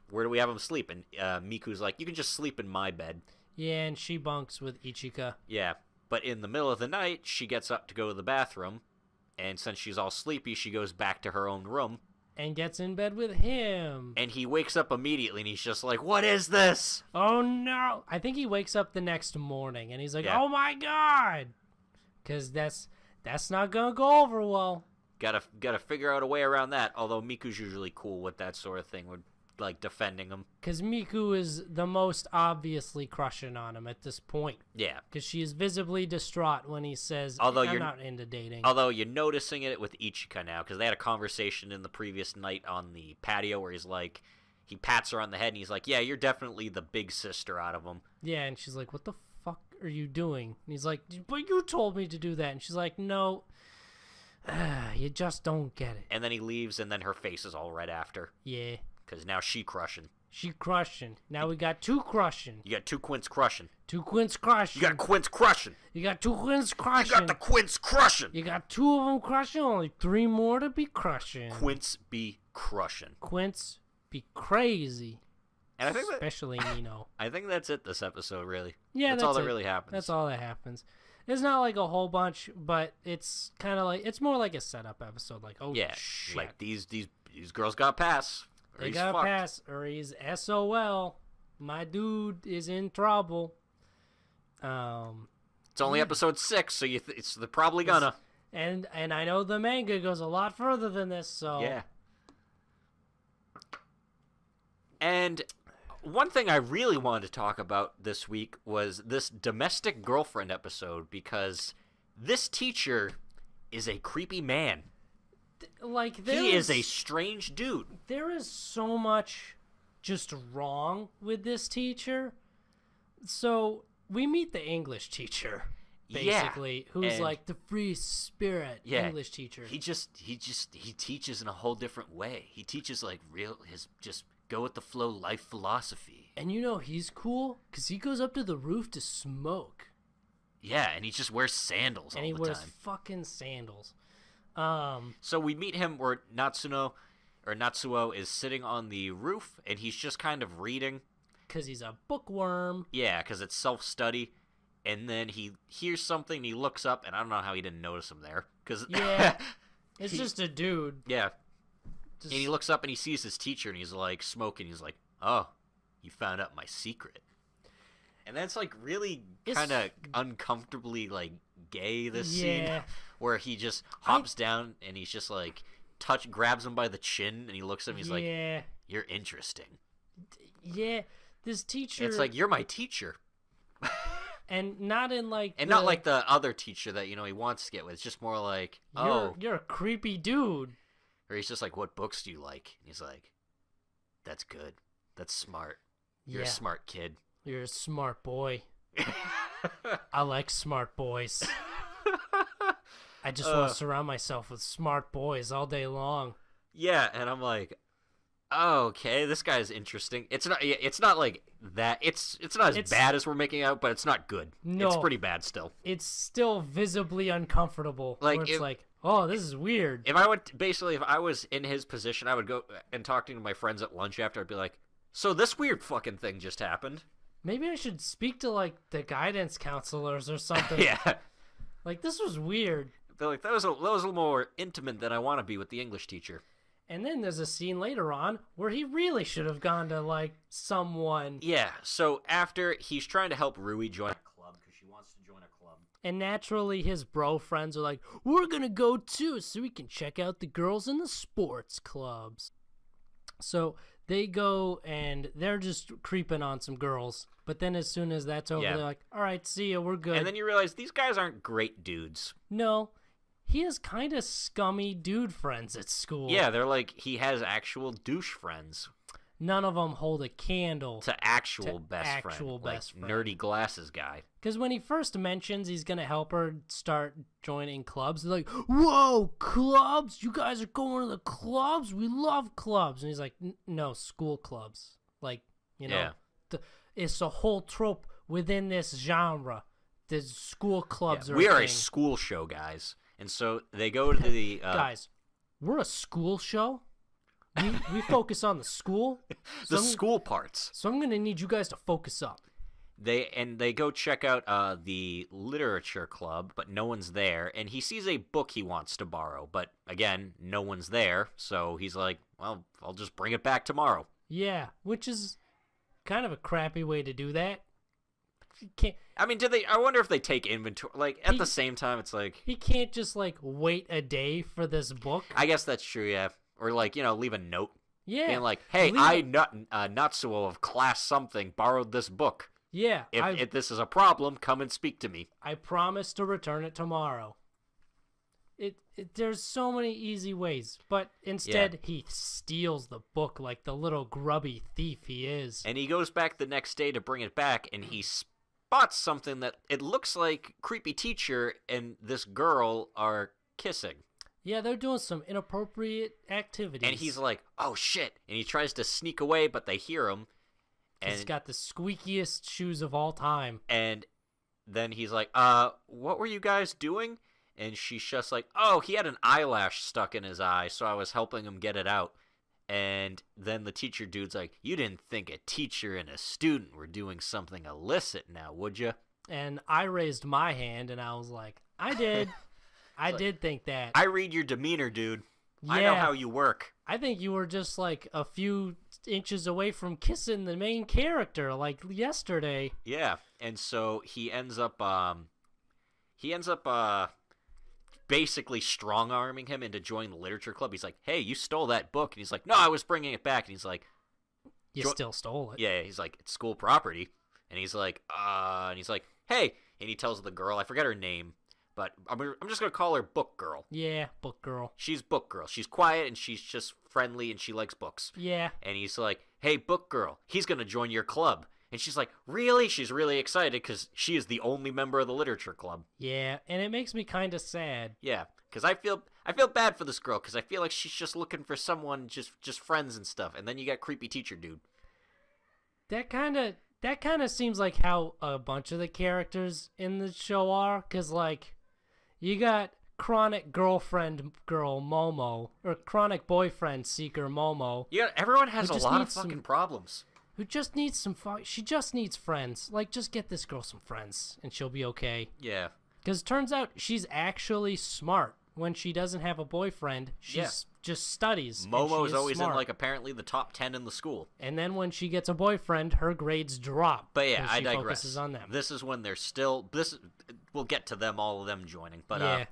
where do we have him sleep? And Miku's like, you can just sleep in my bed. Yeah, and she bunks with Ichika. Yeah, but in the middle of the night, she gets up to go to the bathroom, and since she's all sleepy, she goes back to her own room. And gets in bed with him. And he wakes up immediately, and he's just like, what is this? Oh, no. I think he wakes up the next morning, and he's like, yeah. Oh, my God. Because that's not going to go over well. Gotta figure out a way around that, although Miku's usually cool with that sort of thing, with, like, defending him. Because Miku is the most obviously crushing on him at this point. Yeah. Because she is visibly distraught when he says, I'm not into dating. Although you're noticing it with Ichika now, because they had a conversation in the previous night on the patio where he's like, he pats her on the head and he's like, yeah, you're definitely the big sister out of them. Yeah, and she's like, what the fuck are you doing? And he's like, but you told me to do that. And she's like, no, you just don't get it. And then he leaves, and then her face is all red after. Yeah. Because now she crushing. She crushing. Now we got two crushing. You got two Quints crushing. Two Quints crushing. You got Quints crushing. You got two Quints crushing. You got the Quints crushing. You got two of them crushing. Only three more to be crushing. Quints be crushing. Quints be crazy. And I think especially Nino. I think that's it this episode, really. Yeah, that's all that really happens. That's all that happens. It's not like a whole bunch, but it's kind of like, it's more like a setup episode. Like, oh yeah, shit. Like these girls got pass. They got pass, or he's SOL. My dude is in trouble. It's only episode 6, so they're probably gonna. And I know the manga goes a lot further than this, so yeah. And one thing I really wanted to talk about this week was this domestic girlfriend episode, because this teacher is a creepy man. Like, he is a strange dude. There is so much just wrong with this teacher. So we meet the English teacher, basically, who's like the free spirit English teacher. He teaches in a whole different way. He teaches like his just go with the flow life philosophy. And you know he's cool because he goes up to the roof to smoke. Yeah, and he just wears sandals all the time. And he wears fucking sandals. So we meet him where Natsuo is sitting on the roof, and he's just kind of reading. Because he's a bookworm. Yeah, because it's self-study. And then he hears something, and he looks up, and I don't know how he didn't notice him there. Yeah, it's just a dude. Yeah. And he looks up, and he sees his teacher, and he's like smoking. He's like, oh, you found out my secret. And that's like really kind of uncomfortably like gay, this scene, where he just hops down and he's just like grabs him by the chin, and he looks at him, he's like, you're interesting. Yeah, this teacher, it's like, you're my teacher. And not in like not like the other teacher that, you know, he wants to get with. It's just more like, you're a creepy dude. Or he's just like, what books do you like? And he's like, that's good, that's smart, you're a smart kid. You're a smart boy. I like smart boys. I just want to surround myself with smart boys all day long. Yeah, and I'm like, oh, okay, this guy's interesting. It's not like that. It's not as bad as we're making out, but it's not good. No, it's pretty bad still. It's still visibly uncomfortable. Like, it's like, oh, this is weird. If I was in his position, I would go and talking to my friends at lunch after. I'd be like, so this weird fucking thing just happened. Maybe I should speak to, like, the guidance counselors or something. Yeah. Like, this was weird. They're like, that was a little more intimate than I want to be with the English teacher. And then there's a scene later on where he really should have gone to, like, someone. Yeah, so after he's trying to help Rui join a club because she wants to join a club. And naturally his bro friends are like, we're going to go too so we can check out the girls in the sports clubs. So they go and they're just creeping on some girls. But then as soon as that's over, they're like, all right, see ya, we're good. And then you realize these guys aren't great dudes. No. he has kind of scummy dude friends at school. Yeah, they're like, he has actual douche friends. None of them hold a candle to actual best friend. Nerdy glasses guy. Because when he first mentions he's going to help her start joining clubs, they're like, whoa, clubs? You guys are going to the clubs? We love clubs. And he's like, no, school clubs. Like, you know, it's a whole trope within this genre. The school clubs are we are thing. a school show, guys. And so they go to the... Guys, we're a school show? We focus on the school. The school parts. So I'm going to need you guys to focus up. They go check out the literature club, but no one's there. And he sees a book he wants to borrow, but again, no one's there. So he's like, well, I'll just bring it back tomorrow. Yeah, which is kind of a crappy way to do that. Can't, I mean, I wonder if they take inventory. Like, at the same time, it's like... He can't just, like, wait a day for this book. I guess that's true, yeah. Or, like, you know, leave a note. Yeah. Being like, hey, Natsuo of class something borrowed this book. Yeah. If this is a problem, come and speak to me. I promise to return it tomorrow. There's so many easy ways, but instead he steals the book like the little grubby thief he is. And he goes back the next day to bring it back, and he spots something that it looks like creepy teacher and this girl are kissing. Yeah, they're doing some inappropriate activities. And he's like, oh shit. And he tries to sneak away, but they hear him. And he's got the squeakiest shoes of all time. And then he's like, what were you guys doing? And she's just like, oh, he had an eyelash stuck in his eye, so I was helping him get it out. And then the teacher dude's like, you didn't think a teacher and a student were doing something illicit now, would you? And I raised my hand, and I was like, I did. I did think that. I read your demeanor, dude. Yeah. I know how you work. I think you were just like a few inches away from kissing the main character like yesterday. Yeah, and so he ends up basically strong-arming him into joining the literature club. He's like, hey, you stole that book. And he's like, no, I was bringing it back. And he's like, you still stole it. Yeah, he's like, it's school property. And he's like, hey. And he tells the girl, I forget her name, but I'm just going to call her Book Girl. Yeah, Book Girl. She's Book Girl. She's quiet, and she's just friendly, and she likes books. Yeah. And he's like, hey, Book Girl, he's going to join your club. And she's like, really? She's really excited because she is the only member of the literature club. Yeah, and it makes me kind of sad. Yeah, because I feel bad for this girl because I feel like she's just looking for someone, just friends and stuff. And then you got creepy teacher dude. That kind of seems like how a bunch of the characters in the show are. Because, like, you got chronic girlfriend girl Momo, or chronic boyfriend seeker Momo. Yeah, everyone has a lot of fucking problems. Who just needs she just needs friends. Like, just get this girl some friends, and she'll be okay. Yeah. Because it turns out she's actually smart. When she doesn't have a boyfriend, she's just studies. Momo is always smart. In, like, apparently the top 10 in the school. And then when she gets a boyfriend, her grades drop. But yeah, I digress. Focuses on them. This is when they're still... We'll get to them, all of them joining. But,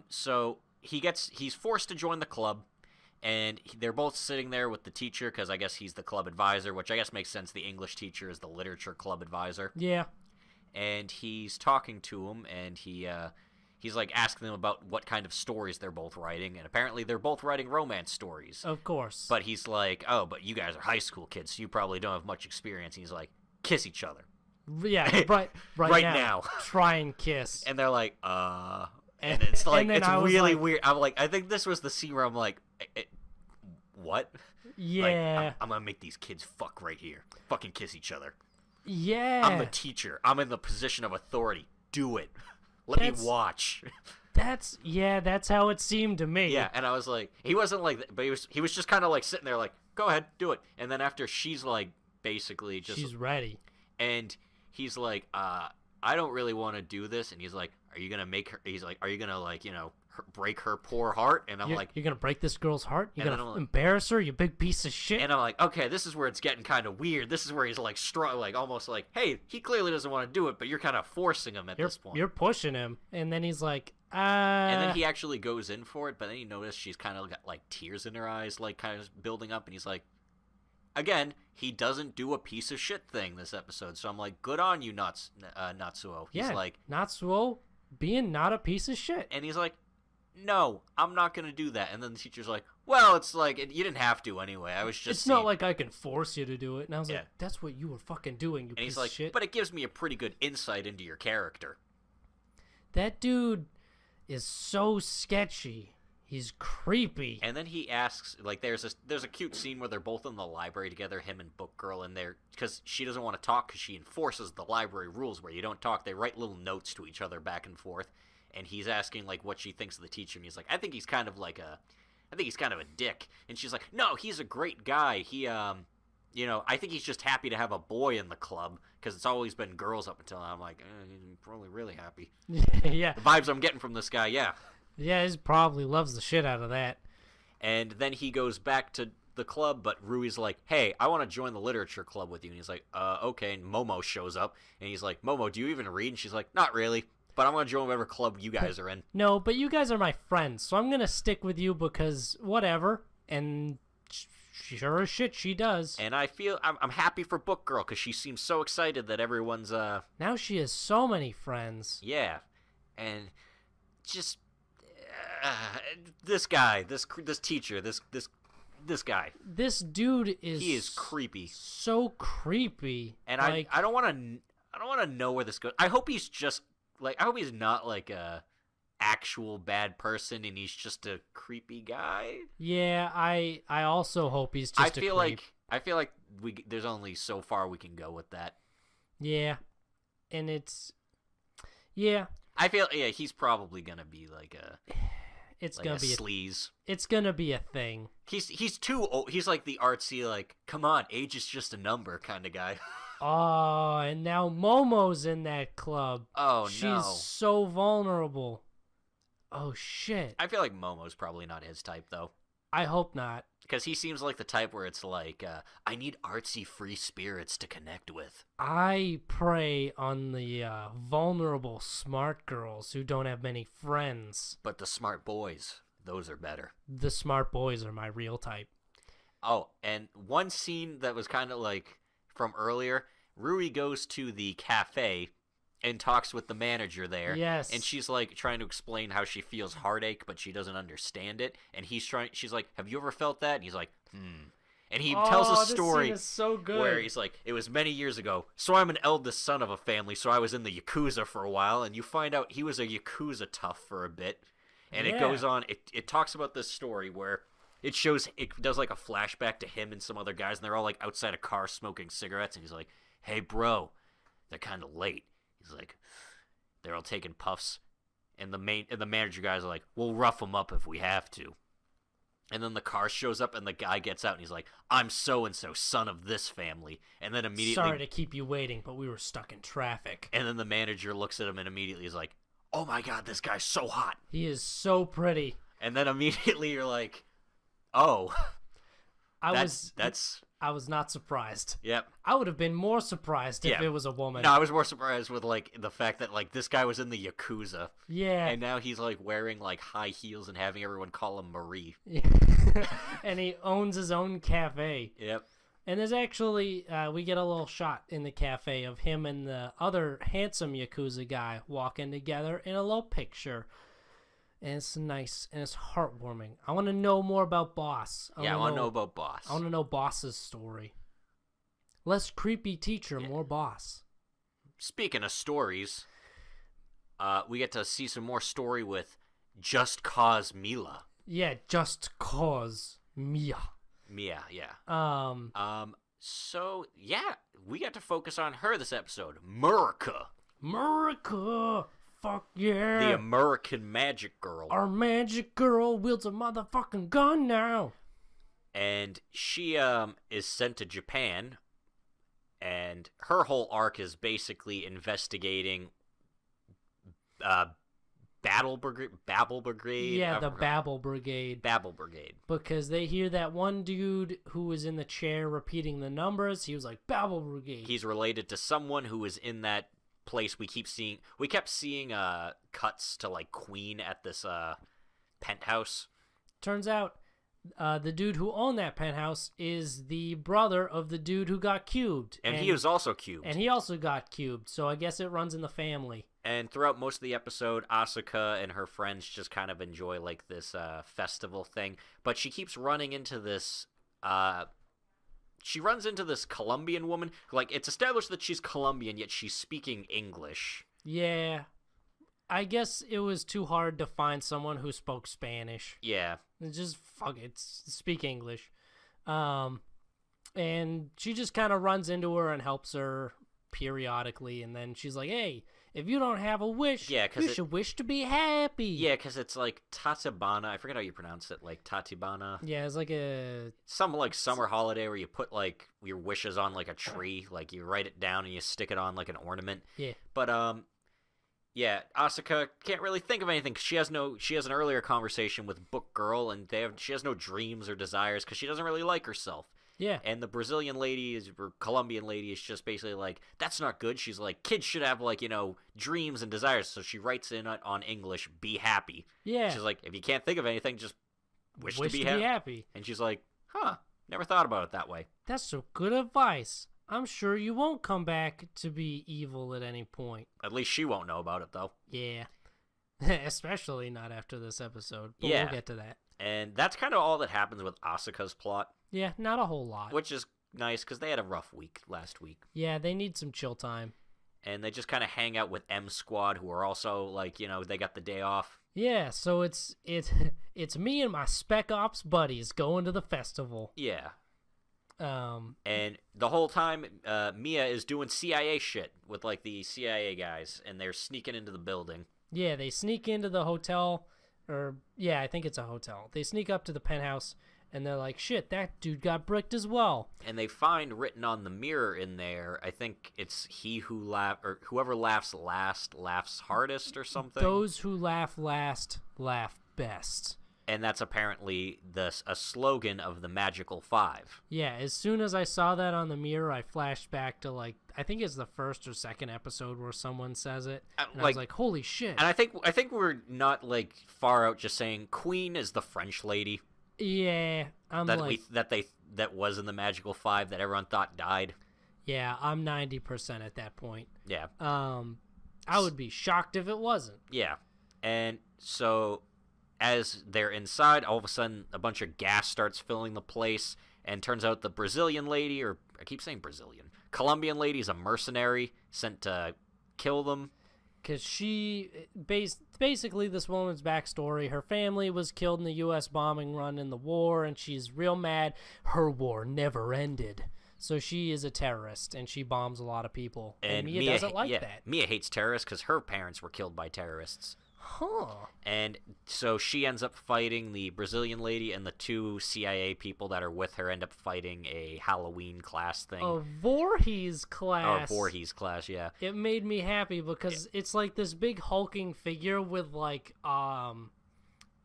so he's forced to join the club. And they're both sitting there with the teacher because I guess he's the club advisor, which I guess makes sense. The English teacher is the literature club advisor. Yeah. And he's talking to him, and he's like asking them about what kind of stories they're both writing. And apparently they're both writing romance stories. Of course. But he's like, oh, but you guys are high school kids, so you probably don't have much experience. And he's like, kiss each other. Yeah, right now. Try and kiss. And they're like, And it's like, it's really weird. I'm like, I think this was the scene where I'm like, what? Yeah. Like, I'm gonna make these kids fuck right here. Fucking kiss each other. Yeah. I'm the teacher. I'm in the position of authority. Do it. Let me watch. That's how it seemed to me. Yeah, and I was like, he wasn't like that, but he was just kind of like sitting there like, go ahead, do it. And then after she's like, basically just. She's ready. And he's like, I don't really want to do this. And he's like, are you gonna make her? He's like, are you gonna like, break her poor heart? And I'm like, you're gonna break this girl's heart? You're gonna embarrass her, you big piece of shit? And I'm like, okay, this is where it's getting kind of weird. This is where he's like strong, like almost like, hey, he clearly doesn't want to do it, but you're kind of forcing him at this point. You're pushing him, and then he's like, And then he actually goes in for it, but then you notice she's kind of got like tears in her eyes, like kind of building up, and he's like, again, he doesn't do a piece of shit thing this episode, so I'm like, good on you, Natsuo. He's like, Natsuo, being not a piece of shit. And he's like, no, I'm not going to do that. And then the teacher's like, well, it's like, you didn't have to anyway. I was just It's not like I can force you to do it. And I was Yeah. like, that's what you were fucking doing, you And he's piece like, of shit. but it gives me a pretty good insight into your character. That dude is so sketchy. He's creepy. And then he asks, like, there's a cute scene where they're both in the library together, him and Book Girl, and they're, because she doesn't want to talk because she enforces the library rules where you don't talk. They write little notes to each other back and forth. And he's asking, like, what she thinks of the teacher. And he's like, I think he's kind of a dick. And she's like, no, he's a great guy. He, I think he's just happy to have a boy in the club because it's always been girls up until now. I'm like, he's probably really happy. Yeah. The vibes I'm getting from this guy, yeah. Yeah, he probably loves the shit out of that. And then he goes back to the club, but Rui's like, hey, I want to join the literature club with you. And he's like, okay. And Momo shows up, and he's like, Momo, do you even read? And she's like, not really. But I'm going to join whatever club you guys are in. No, but you guys are my friends, so I'm going to stick with you because whatever. And sure as shit, she does. And I'm happy for Book Girl because she seems so excited that everyone's, Now she has so many friends. Yeah. And just, this guy, this teacher, this guy. This dude is... He is creepy. So creepy. And I don't want to know where this goes. I hope he's just... Like, I hope he's not, like, a actual bad person and he's just a creepy guy. Yeah, I also hope he's just a creep. I feel like there's only so far we can go with that. Yeah. And it's... Yeah. I feel, he's probably gonna be, like, It's like gonna a be sleaze. It's gonna be a thing. He's too old. He's, like, the artsy, like, come on, age is just a number kind of guy. Oh, and now Momo's in that club. Oh, She's no. so vulnerable. Oh, shit. I feel like Momo's probably not his type, though. I hope not. Because he seems like the type where it's like, I need artsy free spirits to connect with. I prey on the vulnerable smart girls who don't have many friends. But the smart boys, those are better. The smart boys are my real type. Oh, and one scene that was kind of like from earlier, Rui goes to the cafe and talks with the manager there. Yes. And she's like trying to explain how she feels heartache, but she doesn't understand it. And she's like, have you ever felt that? And he's like, And he tells a story this scene is so good. where he's like, it was many years ago. So I'm an eldest son of a family, so I was in the Yakuza for a while. And you find out he was a Yakuza tough for a bit. And it goes on. It talks about this story where it does like a flashback to him and some other guys, and they're all like outside a car smoking cigarettes. And he's like, hey, bro, they're kind of late. He's like, they're all taking puffs. And the manager guys are like, we'll rough them up if we have to. And then the car shows up, and the guy gets out, and he's like, I'm so-and-so, son of this family. And then immediately... Sorry to keep you waiting, but we were stuck in traffic. And then the manager looks at him and immediately is like, oh my god, this guy's so hot. He is so pretty. And then immediately you're like, oh. I was not surprised. Yep. I would have been more surprised if it was a woman. No, I was more surprised with, like, the fact that, like, this guy was in the Yakuza. Yeah. And now he's, like, wearing, like, high heels and having everyone call him Marie. And he owns his own cafe. Yep. And there's actually, we get a little shot in the cafe of him and the other handsome Yakuza guy walking together in a little picture. And it's nice, and it's heartwarming. I want to know more about Boss. I want to know about Boss. I want to know Boss's story. Less creepy teacher, more Boss. Speaking of stories, we get to see some more story with Just Cause Mila. Yeah, Just Cause Mia. Mia, yeah. So, yeah, we got to focus on her this episode. Murica. Fuck yeah. The American magic girl. Our magic girl wields a motherfucking gun now. And she is sent to Japan, and her whole arc is basically investigating Babel Brigade. Yeah, the Babel Brigade. Babel Brigade. Because they hear that one dude who was in the chair repeating the numbers. He was like, Babel Brigade. He's related to someone who was in that place. We kept seeing cuts to, like, Queen at this penthouse. Turns out the dude who owned that penthouse is the brother of the dude who got cubed. And he was also cubed. And he also got cubed, so I guess it runs in the family. And throughout most of the episode, Asuka and her friends just kind of enjoy like this festival thing. But she keeps running into this. She runs into this Colombian woman. Like, it's established that she's Colombian, yet she's speaking English. Yeah. I guess it was too hard to find someone who spoke Spanish. Yeah. Just fuck it, speak English. And she just kind of runs into her and helps her periodically, and then she's like, "Hey, if you don't have a wish, you should wish to be happy." Yeah, because it's like Tatibana. I forget how you pronounce it. Like Tatibana. Yeah, it's like some like summer holiday where you put like your wishes on like a tree, like you write it down and you stick it on like an ornament. Yeah. But yeah, Asuka can't really think of anything. 'Cause she has an earlier conversation with Book Girl, and she has no dreams or desires because she doesn't really like herself. Yeah. And the Brazilian lady or Colombian lady is just basically like, that's not good. She's like, kids should have like, dreams and desires. So she writes in on English, be happy. Yeah. She's like, if you can't think of anything, just wish to be happy. And she's like, never thought about it that way. That's some good advice. I'm sure you won't come back to be evil at any point. At least she won't know about it, though. Yeah. Especially not after this episode. But we'll get to that. And that's kind of all that happens with Asuka's plot. Yeah, not a whole lot. Which is nice, because they had a rough week last week. Yeah, they need some chill time. And they just kind of hang out with M Squad, who are also, like, they got the day off. Yeah, so it's me and my Spec Ops buddies going to the festival. Yeah. And the whole time, Mia is doing CIA shit with, like, the CIA guys, and they're sneaking into the building. Yeah, they sneak into the hotel, I think it's a hotel. They sneak up to the penthouse, and they're like, shit, that dude got bricked as well. And they find written on the mirror in there, I think it's whoever laughs last laughs hardest or something. Those who laugh last laugh best. And that's apparently a slogan of the Magical Five. Yeah, as soon as I saw that on the mirror, I flashed back to, like, I think it's the first or second episode where someone says it. And I was like, holy shit. And I think we're not, like, far out just saying Queen is the French lady. Yeah, that was in the Magical Five that everyone thought died. Yeah, I'm 90% at that point. Yeah. I would be shocked if it wasn't. Yeah. And so as they're inside, all of a sudden a bunch of gas starts filling the place, and turns out the Brazilian lady, or I keep saying Brazilian, Colombian lady is a mercenary sent to kill them. Because basically this woman's backstory, her family was killed in the U.S. bombing run in the war, and she's real mad. Her war never ended. So she is a terrorist, and she bombs a lot of people. And Mia doesn't like that. Mia hates terrorists because her parents were killed by terrorists. Huh. And so she ends up fighting the Brazilian lady, and the two CIA people that are with her end up fighting a Halloween class thing. A Voorhees class. Or Voorhees class, yeah. It made me happy because it's like this big hulking figure with like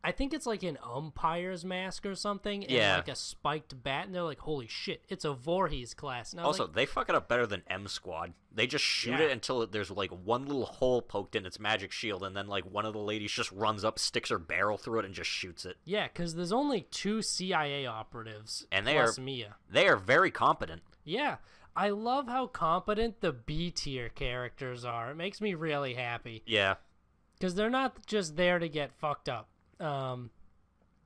I think it's like an umpire's mask or something, and like a spiked bat, and they're like, holy shit, it's a Voorhees class. And also, they fuck it up better than M Squad. They just shoot it until there's like one little hole poked in its magic shield, and then like one of the ladies just runs up, sticks her barrel through it, and just shoots it. Yeah, because there's only 2 CIA operatives, and plus Mia. They are very competent. Yeah, I love how competent the B-tier characters are. It makes me really happy. Yeah. Because they're not just there to get fucked up. And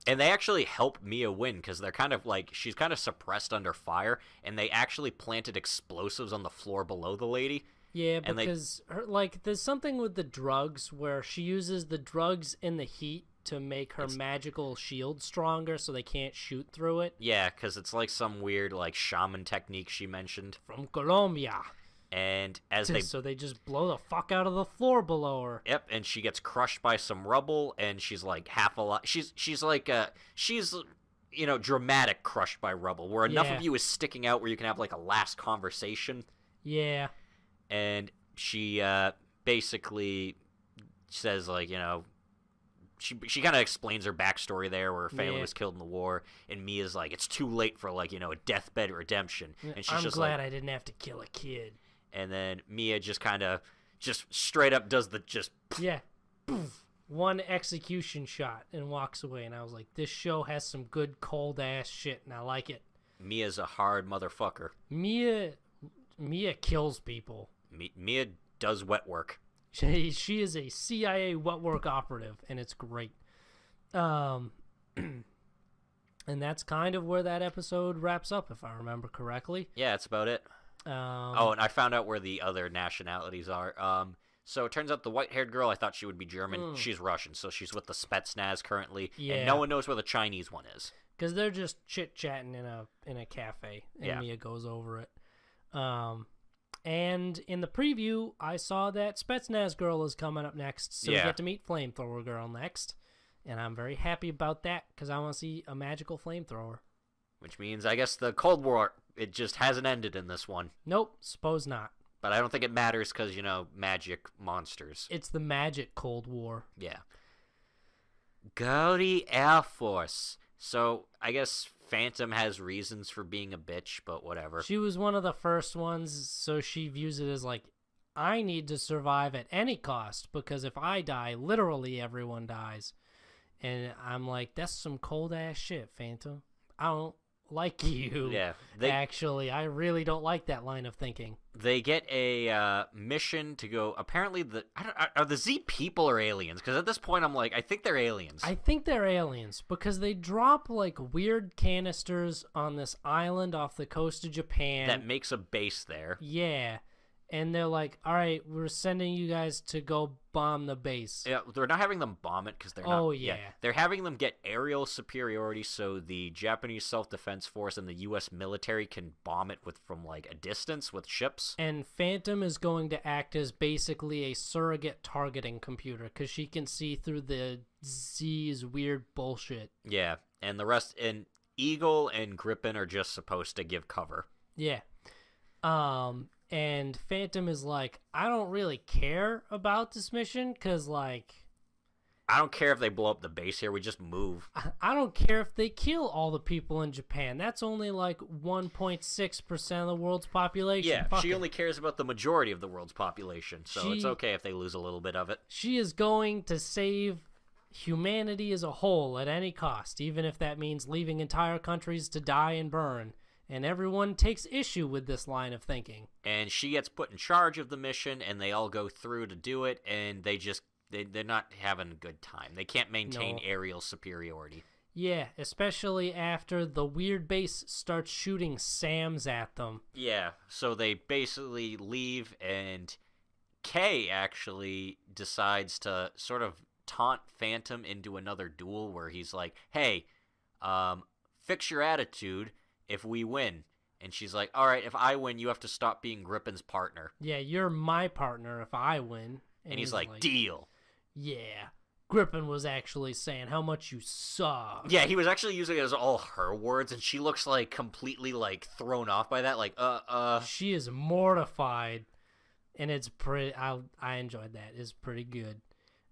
they actually help Mia win because they're kind of like, she's kind of suppressed under fire, and they actually planted explosives on the floor below the lady. Yeah, because there's something with the drugs where she uses the drugs in the heat to make her magical shield stronger so they can't shoot through it. Yeah, because it's like some weird like shaman technique she mentioned. From Colombia. And so they just blow the fuck out of the floor below her. Yep, and she gets crushed by some rubble, and she's like half alive. She's dramatic crushed by rubble, where enough of you is sticking out where you can have like a last conversation. Yeah. And she basically says like, she kind of explains her backstory there, where her family was killed in the war, and Mia's like, it's too late for like, a deathbed redemption. And she's I'm glad I didn't have to kill a kid. And then Mia just kind of straight up does the poof, one execution shot and walks away. And I was like, this show has some good cold ass shit, and I like it. Mia's a hard motherfucker. Mia kills people. Mia does wet work. She is a CIA wet work operative, and it's great. And that's kind of where that episode wraps up, if I remember correctly. Yeah, that's about it. And I found out where the other nationalities are. So it turns out the white-haired girl, I thought she would be German. She's Russian, so she's with the Spetsnaz currently. Yeah. And no one knows where the Chinese one is. Because they're just chit-chatting in a cafe, and Mia goes over it. And in the preview, I saw that Spetsnaz girl is coming up next, so we get to meet Flamethrower Girl next. And I'm very happy about that, because I want to see a magical flamethrower. Which means, I guess, the Cold War, it just hasn't ended in this one. Nope, suppose not. But I don't think it matters because, magic monsters. It's the magic Cold War. Yeah. Go to Air Force. So, I guess Phantom has reasons for being a bitch, but whatever. She was one of the first ones, so she views it as like, I need to survive at any cost, because if I die, literally everyone dies. And I'm like, that's some cold-ass shit, Phantom. I don't like you. Yeah. Actually, I really don't like that line of thinking. They get a mission to go. Apparently, are the Z people or aliens? Because at this point, I'm like, I think they're aliens. I think they're aliens because they drop like weird canisters on this island off the coast of Japan. That makes a base there. Yeah. And they're like, all right, we're sending you guys to go bomb the base. Yeah, they're not having them bomb it because they're not. Oh, yeah. They're having them get aerial superiority so the Japanese self-defense force and the U.S. military can bomb it from, like, a distance with ships. And Phantom is going to act as basically a surrogate targeting computer because she can see through the Z's weird bullshit. Yeah, and the rest, and Eagle and Grippin are just supposed to give cover. Yeah. And Phantom is like, I don't really care about this mission because, like... I don't care if they blow up the base here. We just move. I don't care if they kill all the people in Japan. That's only, like, 1.6% of the world's population. Yeah, she only cares about the majority of the world's population, so it's okay if they lose a little bit of it. She is going to save humanity as a whole at any cost, even if that means leaving entire countries to die and burn. And everyone takes issue with this line of thinking. And she gets put in charge of the mission, and they all go through to do it, and they're not having a good time. They can't maintain aerial superiority. Yeah, especially after the weird base starts shooting SAMs at them. Yeah, so they basically leave, and Kay actually decides to sort of taunt Phantom into another duel where he's like, hey, fix your attitude if we win. And she's like, all right, if I win, you have to stop being Grippin's partner. Yeah, you're my partner if I win. And he's like, deal. Yeah. Grippin was actually saying how much you suck. Yeah, he was actually using it as all her words, and she looks like completely like thrown off by that. Like, She is mortified, and it's pretty. I enjoyed that. It's pretty good.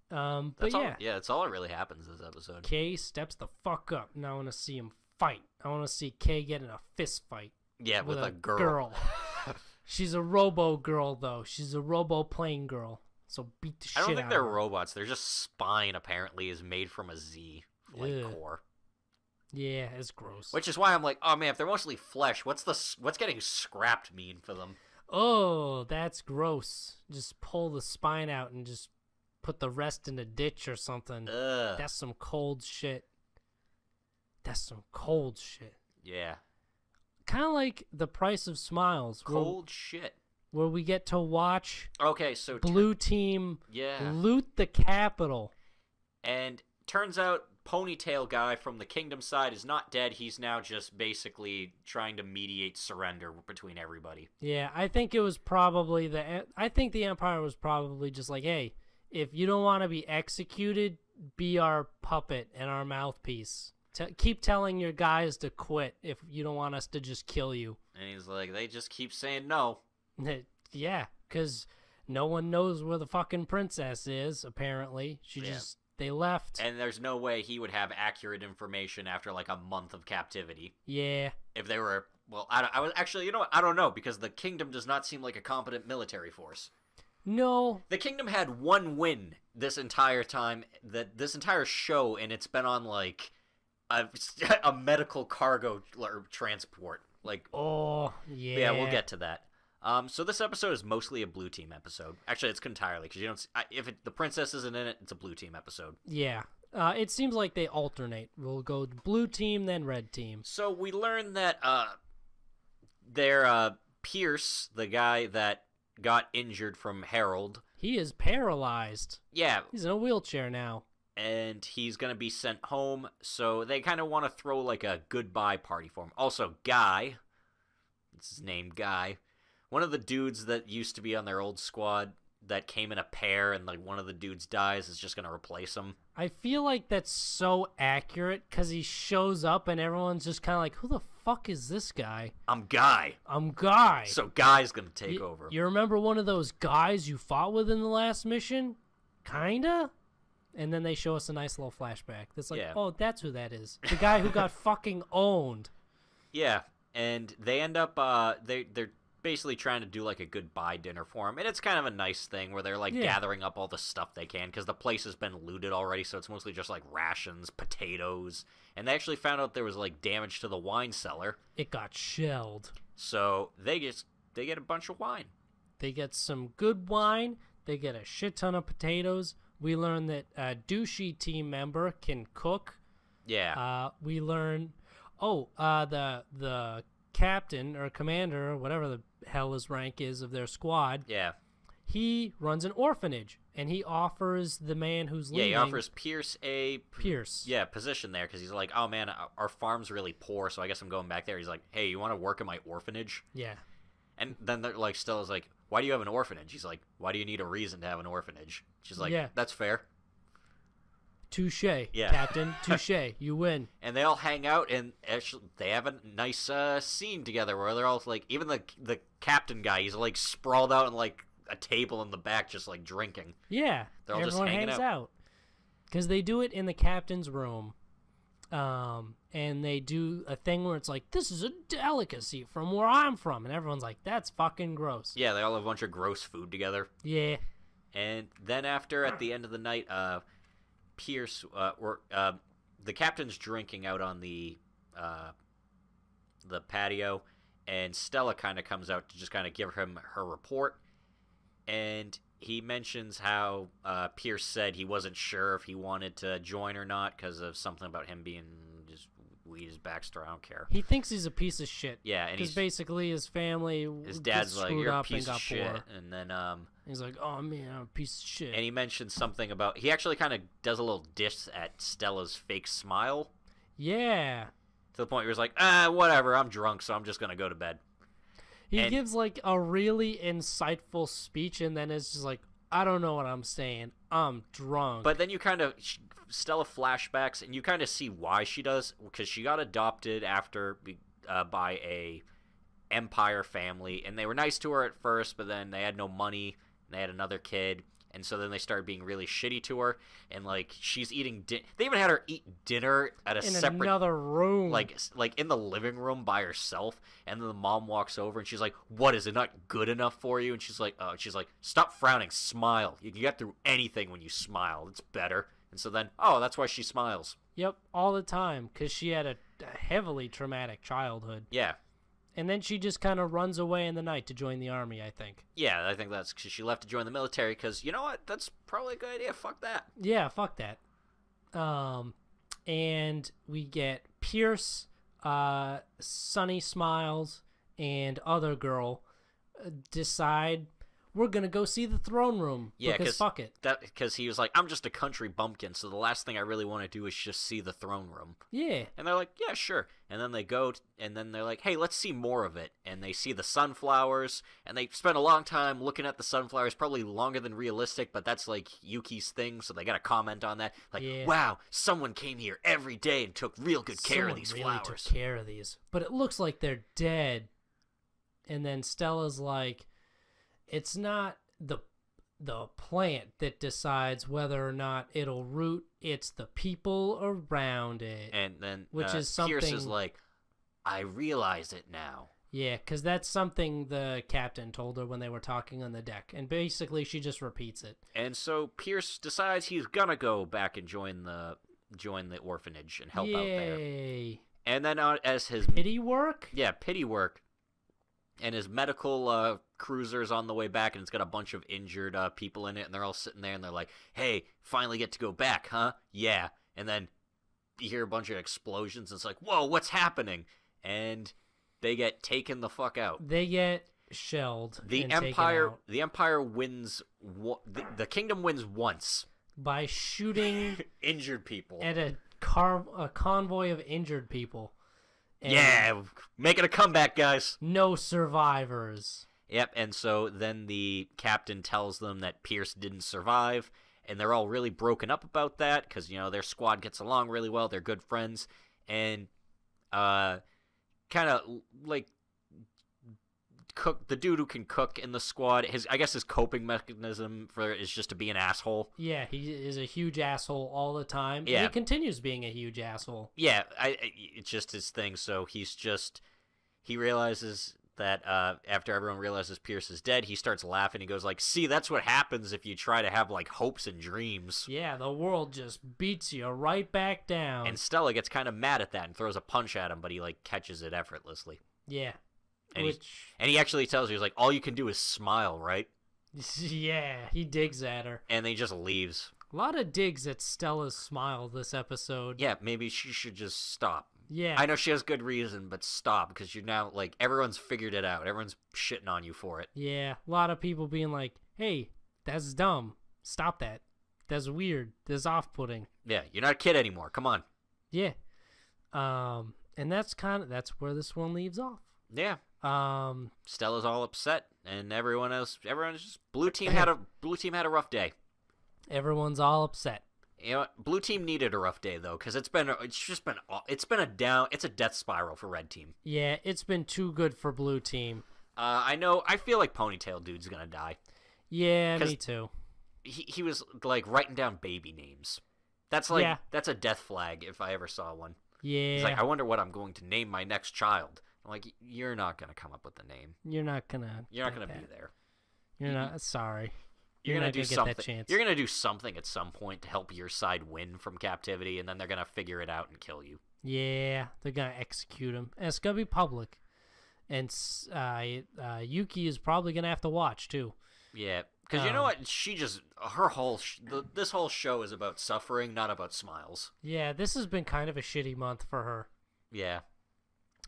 But that's all that really happens this episode. Kay steps the fuck up. Now I want to see him fight. I want to see Kay get in a fist fight. Yeah, with a girl. She's a robo girl, though. She's a robo plane girl. So beat the shit out of her. I don't think they're robots. They're just spine, apparently, is made from a Z, core. Yeah, it's gross. Which is why I'm like, oh man, if they're mostly flesh, what's getting scrapped mean for them? Oh, that's gross. Just pull the spine out and just put the rest in a ditch or something. Ugh. That's some cold shit. That's some cold shit. Yeah. Kind of like The Price of Smiles. Cold shit. Where we get to watch so Blue Team loot the Capitol. And turns out Ponytail Guy from the Kingdom side is not dead. He's now just basically trying to mediate surrender between everybody. Yeah, I think it was probably I think the Empire was probably just like, hey, if you don't want to be executed, be our puppet and our mouthpiece. Keep telling your guys to quit if you don't want us to just kill you. And he's like, they just keep saying no. Yeah, because no one knows where the fucking princess is, apparently. They left. And there's no way he would have accurate information after like a month of captivity. Yeah. If they were, well, I was actually, you know what? I don't know, because the Kingdom does not seem like a competent military force. No. The Kingdom had one win this entire time, this entire show, and it's been on like a medical cargo transport. Like, oh, yeah. Yeah, we'll get to that. So this episode is mostly a blue team episode. Actually, it's entirely because you don't. The princess isn't in it, it's a blue team episode. Yeah. It seems like they alternate. We'll go blue team, then red team. So we learn that Pierce, the guy that got injured from Harold, he is paralyzed. Yeah. He's in a wheelchair now. And he's going to be sent home, so they kind of want to throw like a goodbye party for him. Also, Guy, it's his name, Guy, one of the dudes that used to be on their old squad that came in a pair and like one of the dudes dies is just going to replace him. I feel like that's so accurate because he shows up and everyone's just kind of like, who the fuck is this guy? I'm Guy. So Guy's going to take over. You remember one of those guys you fought with in the last mission? Kinda? And then they show us a nice little flashback. That's like, oh, that's who that is. The guy who got fucking owned. Yeah, and they end up, they're basically trying to do like a goodbye dinner for him. And it's kind of a nice thing where they're like gathering up all the stuff they can because the place has been looted already. So it's mostly just like rations, potatoes. And they actually found out there was like damage to the wine cellar. It got shelled. So they get a bunch of wine. They get some good wine. They get a shit ton of potatoes. We learn that a douchey team member can cook. Yeah. We learn, the captain or commander or whatever the hell his rank is of their squad. Yeah. He runs an orphanage, and he offers the man who's leaving. Yeah, he offers Pierce Pierce. Yeah, position there because he's like, oh man, our farm's really poor, so I guess I'm going back there. He's like, hey, you want to work in my orphanage? Yeah. And then they're like, Stella's like, why do you have an orphanage? He's like, why do you need a reason to have an orphanage? She's like, that's fair. Touche, Captain. Touche. You win. And they all hang out, and actually, they have a nice scene together where they're all like, even the captain guy, he's like sprawled out on like a table in the back, just like drinking. Yeah, they're all everyone just hanging hangs out because they do it in the captain's room. And they do a thing where it's like, this is a delicacy from where I'm from. And everyone's like, that's fucking gross. Yeah, they all have a bunch of gross food together. Yeah. And then at the end of the night, Pierce, the captain's drinking out on the patio, and Stella kind of comes out to just kind of give him her report. And he mentions how Pierce said he wasn't sure if he wanted to join or not because of something about him being just weed his backstory. I don't care. He thinks he's a piece of shit. Yeah, and because basically his family, his dad's like, you're a piece of shit, poor. And then he's like, oh man, I'm a piece of shit. And he mentions something about he actually kind of does a little diss at Stella's fake smile. Yeah. To the point where he's like, whatever, I'm drunk, so I'm just gonna go to bed. He gives like a really insightful speech, and then it's just like, I don't know what I'm saying. I'm drunk. But then you kind of Stella flashbacks, and you kind of see why she does, because she got adopted after by a Empire family, and they were nice to her at first, but then they had no money, and they had another kid, and so then they started being really shitty to her, and like she's eating. They even had her eat dinner at a separate another room, like in the living room by herself. And then the mom walks over, and she's like, "What, is it not good enough for you?" And she's like, "Stop frowning, smile. You can get through anything when you smile. It's better." And so then, that's why she smiles. Yep, all the time, because she had a heavily traumatic childhood. Yeah. And then she just kind of runs away in the night to join the army, I think. Yeah, I think that's because she left to join the military, because, you know what? That's probably a good idea. Fuck that. Yeah, fuck that. And we get Pierce, Sunny Smiles, and other girl decide we're going to go see the throne room. Yeah, because fuck it. Because he was like, I'm just a country bumpkin, so the last thing I really want to do is just see the throne room. Yeah. And they're like, yeah, sure. And then they go, and then they're like, hey, let's see more of it. And they see the sunflowers, and they spend a long time looking at the sunflowers, probably longer than realistic, but that's like Yuki's thing, so they got to comment on that. Like, wow, someone came here every day and took real good care of these flowers. Someone really took care of these. But it looks like they're dead. And then Stella's like, it's not the plant that decides whether or not it'll root. It's the people around it. And then which is something Pierce is like, I realize it now. Yeah, because that's something the captain told her when they were talking on the deck. And basically she just repeats it. And so Pierce decides he's gonna go back and join the orphanage and help out there. And then as his pity work? Yeah, pity work. And his medical cruiser's on the way back, and it's got a bunch of injured people in it, and they're all sitting there, and they're like, hey, finally get to go back, huh? Yeah. And then you hear a bunch of explosions, and it's like, whoa, what's happening? And they get taken the fuck out. They get shelled. The Empire wins. The kingdom wins once by shooting injured people at a convoy of injured people. And yeah, making a comeback, guys. No survivors. Yep, and so then the captain tells them that Pierce didn't survive, and they're all really broken up about that because, you know, their squad gets along really well. They're good friends, and kind of like the dude who can cook in the squad, I guess his coping mechanism is just to be an asshole. Yeah, he is a huge asshole all the time. Yeah. And he continues being a huge asshole. Yeah, it's just his thing. So he realizes that after everyone realizes Pierce is dead, he starts laughing. He goes like, see, that's what happens if you try to have like hopes and dreams. Yeah, the world just beats you right back down. And Stella gets kind of mad at that and throws a punch at him, but he like catches it effortlessly. Yeah. And he actually tells her, he's like, all you can do is smile, right? Yeah, he digs at her. And then he just leaves. A lot of digs at Stella's smile this episode. Yeah, maybe she should just stop. Yeah. I know she has good reason, but stop, because you're now, like, everyone's figured it out. Everyone's shitting on you for it. Yeah, a lot of people being like, hey, that's dumb. Stop that. That's weird. That's off-putting. Yeah, you're not a kid anymore. Come on. Yeah. And that's where this one leaves off. Yeah. Stella's all upset, and everyone's just blue team had a rough day. Everyone's all upset. You know what? Blue team needed a rough day though, because it's a death spiral for red team. Yeah, it's been too good for blue team. I feel like Ponytail Dude's gonna die. Yeah, me too. He was like writing down baby names. That's a death flag if I ever saw one. Yeah. He's like, I wonder what I'm going to name my next child. I'm like, you're not gonna come up with the name. You're not gonna be there. You're not. Sorry. You're not gonna do get something. that chance. You're gonna do something at some point to help your side win from captivity, and then they're gonna figure it out and kill you. Yeah, they're gonna execute him, and it's gonna be public. And Yuki is probably gonna have to watch too. Yeah, because you know what? This whole show is about suffering, not about smiles. Yeah, this has been kind of a shitty month for her. Yeah.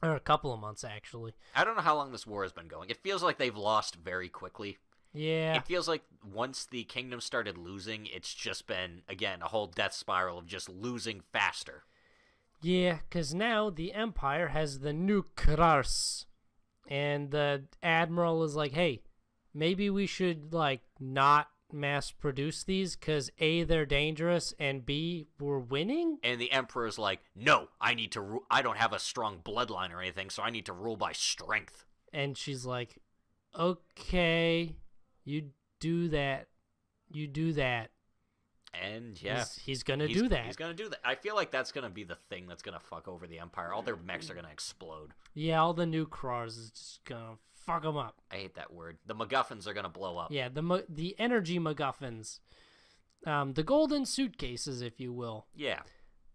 Or a couple of months, actually. I don't know how long this war has been going. It feels like they've lost very quickly. Yeah. It feels like once the kingdom started losing, it's just been, again, a whole death spiral of just losing faster. Yeah, because now the Empire has the nuclears. And the Admiral is like, hey, maybe we should, like, not mass produce these because A, they're dangerous, and B, we're winning. And the Emperor's like, no, I don't have a strong bloodline or anything, so I need to rule by strength. And she's like, okay, you do that. And yeah, he's gonna do that. He's gonna do that. I feel like that's gonna be the thing that's gonna fuck over the Empire. All their mechs are gonna explode. Yeah, all the new cars is just gonna fuck them up. I hate that word. The MacGuffins are gonna blow up. Yeah, the energy MacGuffins, the golden suitcases, if you will. Yeah.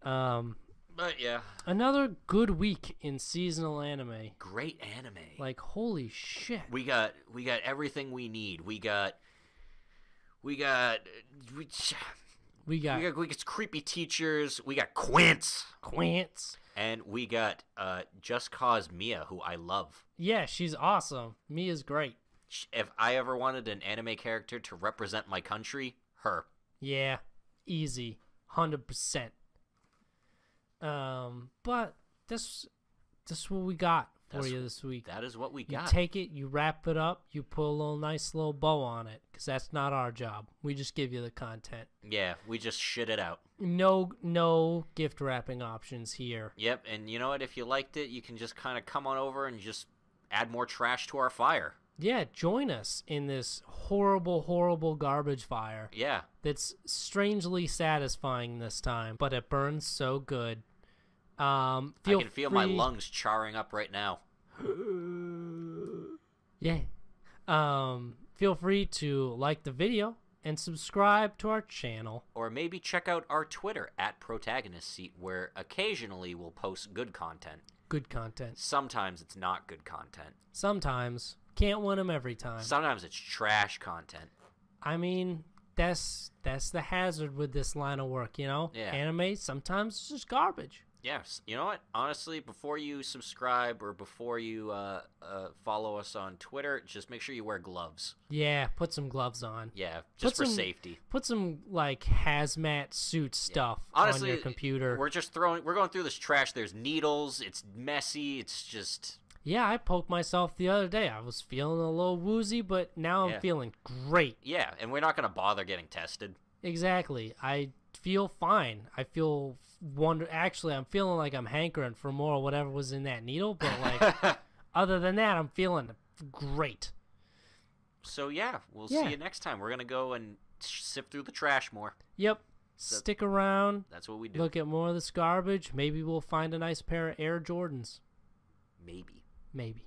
But yeah, another good week in seasonal anime. Great anime. Like, holy shit. We got everything we need. We got creepy teachers. We got Quints. And we got Just Cause Mia, who I love. Yeah, she's awesome. Mia's great. If I ever wanted an anime character to represent my country, her. Yeah, easy. 100%. But this is what we got for you this week. That is what we got. You take it, you wrap it up, you put a nice little bow on it, because that's not our job. We just give you the content. Yeah, we just shit it out. No gift wrapping options here. Yep, and you know what? If you liked it, you can just kind of come on over and just add more trash to our fire. Yeah, join us in this horrible, horrible garbage fire. Yeah. That's strangely satisfying this time, but it burns so good. I can feel my lungs charring up right now. Yeah. Feel free to like the video and subscribe to our channel. Or maybe check out our Twitter @Protagonist Seat, where occasionally we'll post good content. good content. Sometimes it's not good content. Sometimes. Can't win them every time. Sometimes it's trash content. I mean, that's the hazard with this line of work, you know? Yeah. Anime, sometimes it's just garbage. Yes. You know what? Honestly, before you subscribe or before you follow us on Twitter, just make sure you wear gloves. Yeah, put some gloves on. Yeah, just for safety. Put some, like, hazmat suit stuff Honestly, on your computer. We're going through this trash. There's needles. It's messy. It's just... Yeah, I poked myself the other day. I was feeling a little woozy, but now I'm feeling great. Yeah, and we're not going to bother getting tested. Exactly. I feel fine. I feel Actually, I'm feeling like I'm hankering for more of whatever was in that needle, but like other than that, I'm feeling great. So yeah, we'll see you next time. We're going to go and sift through the trash more. Yep. Stick around. That's what we do. Look at more of this garbage. Maybe we'll find a nice pair of Air Jordans. Maybe. Maybe.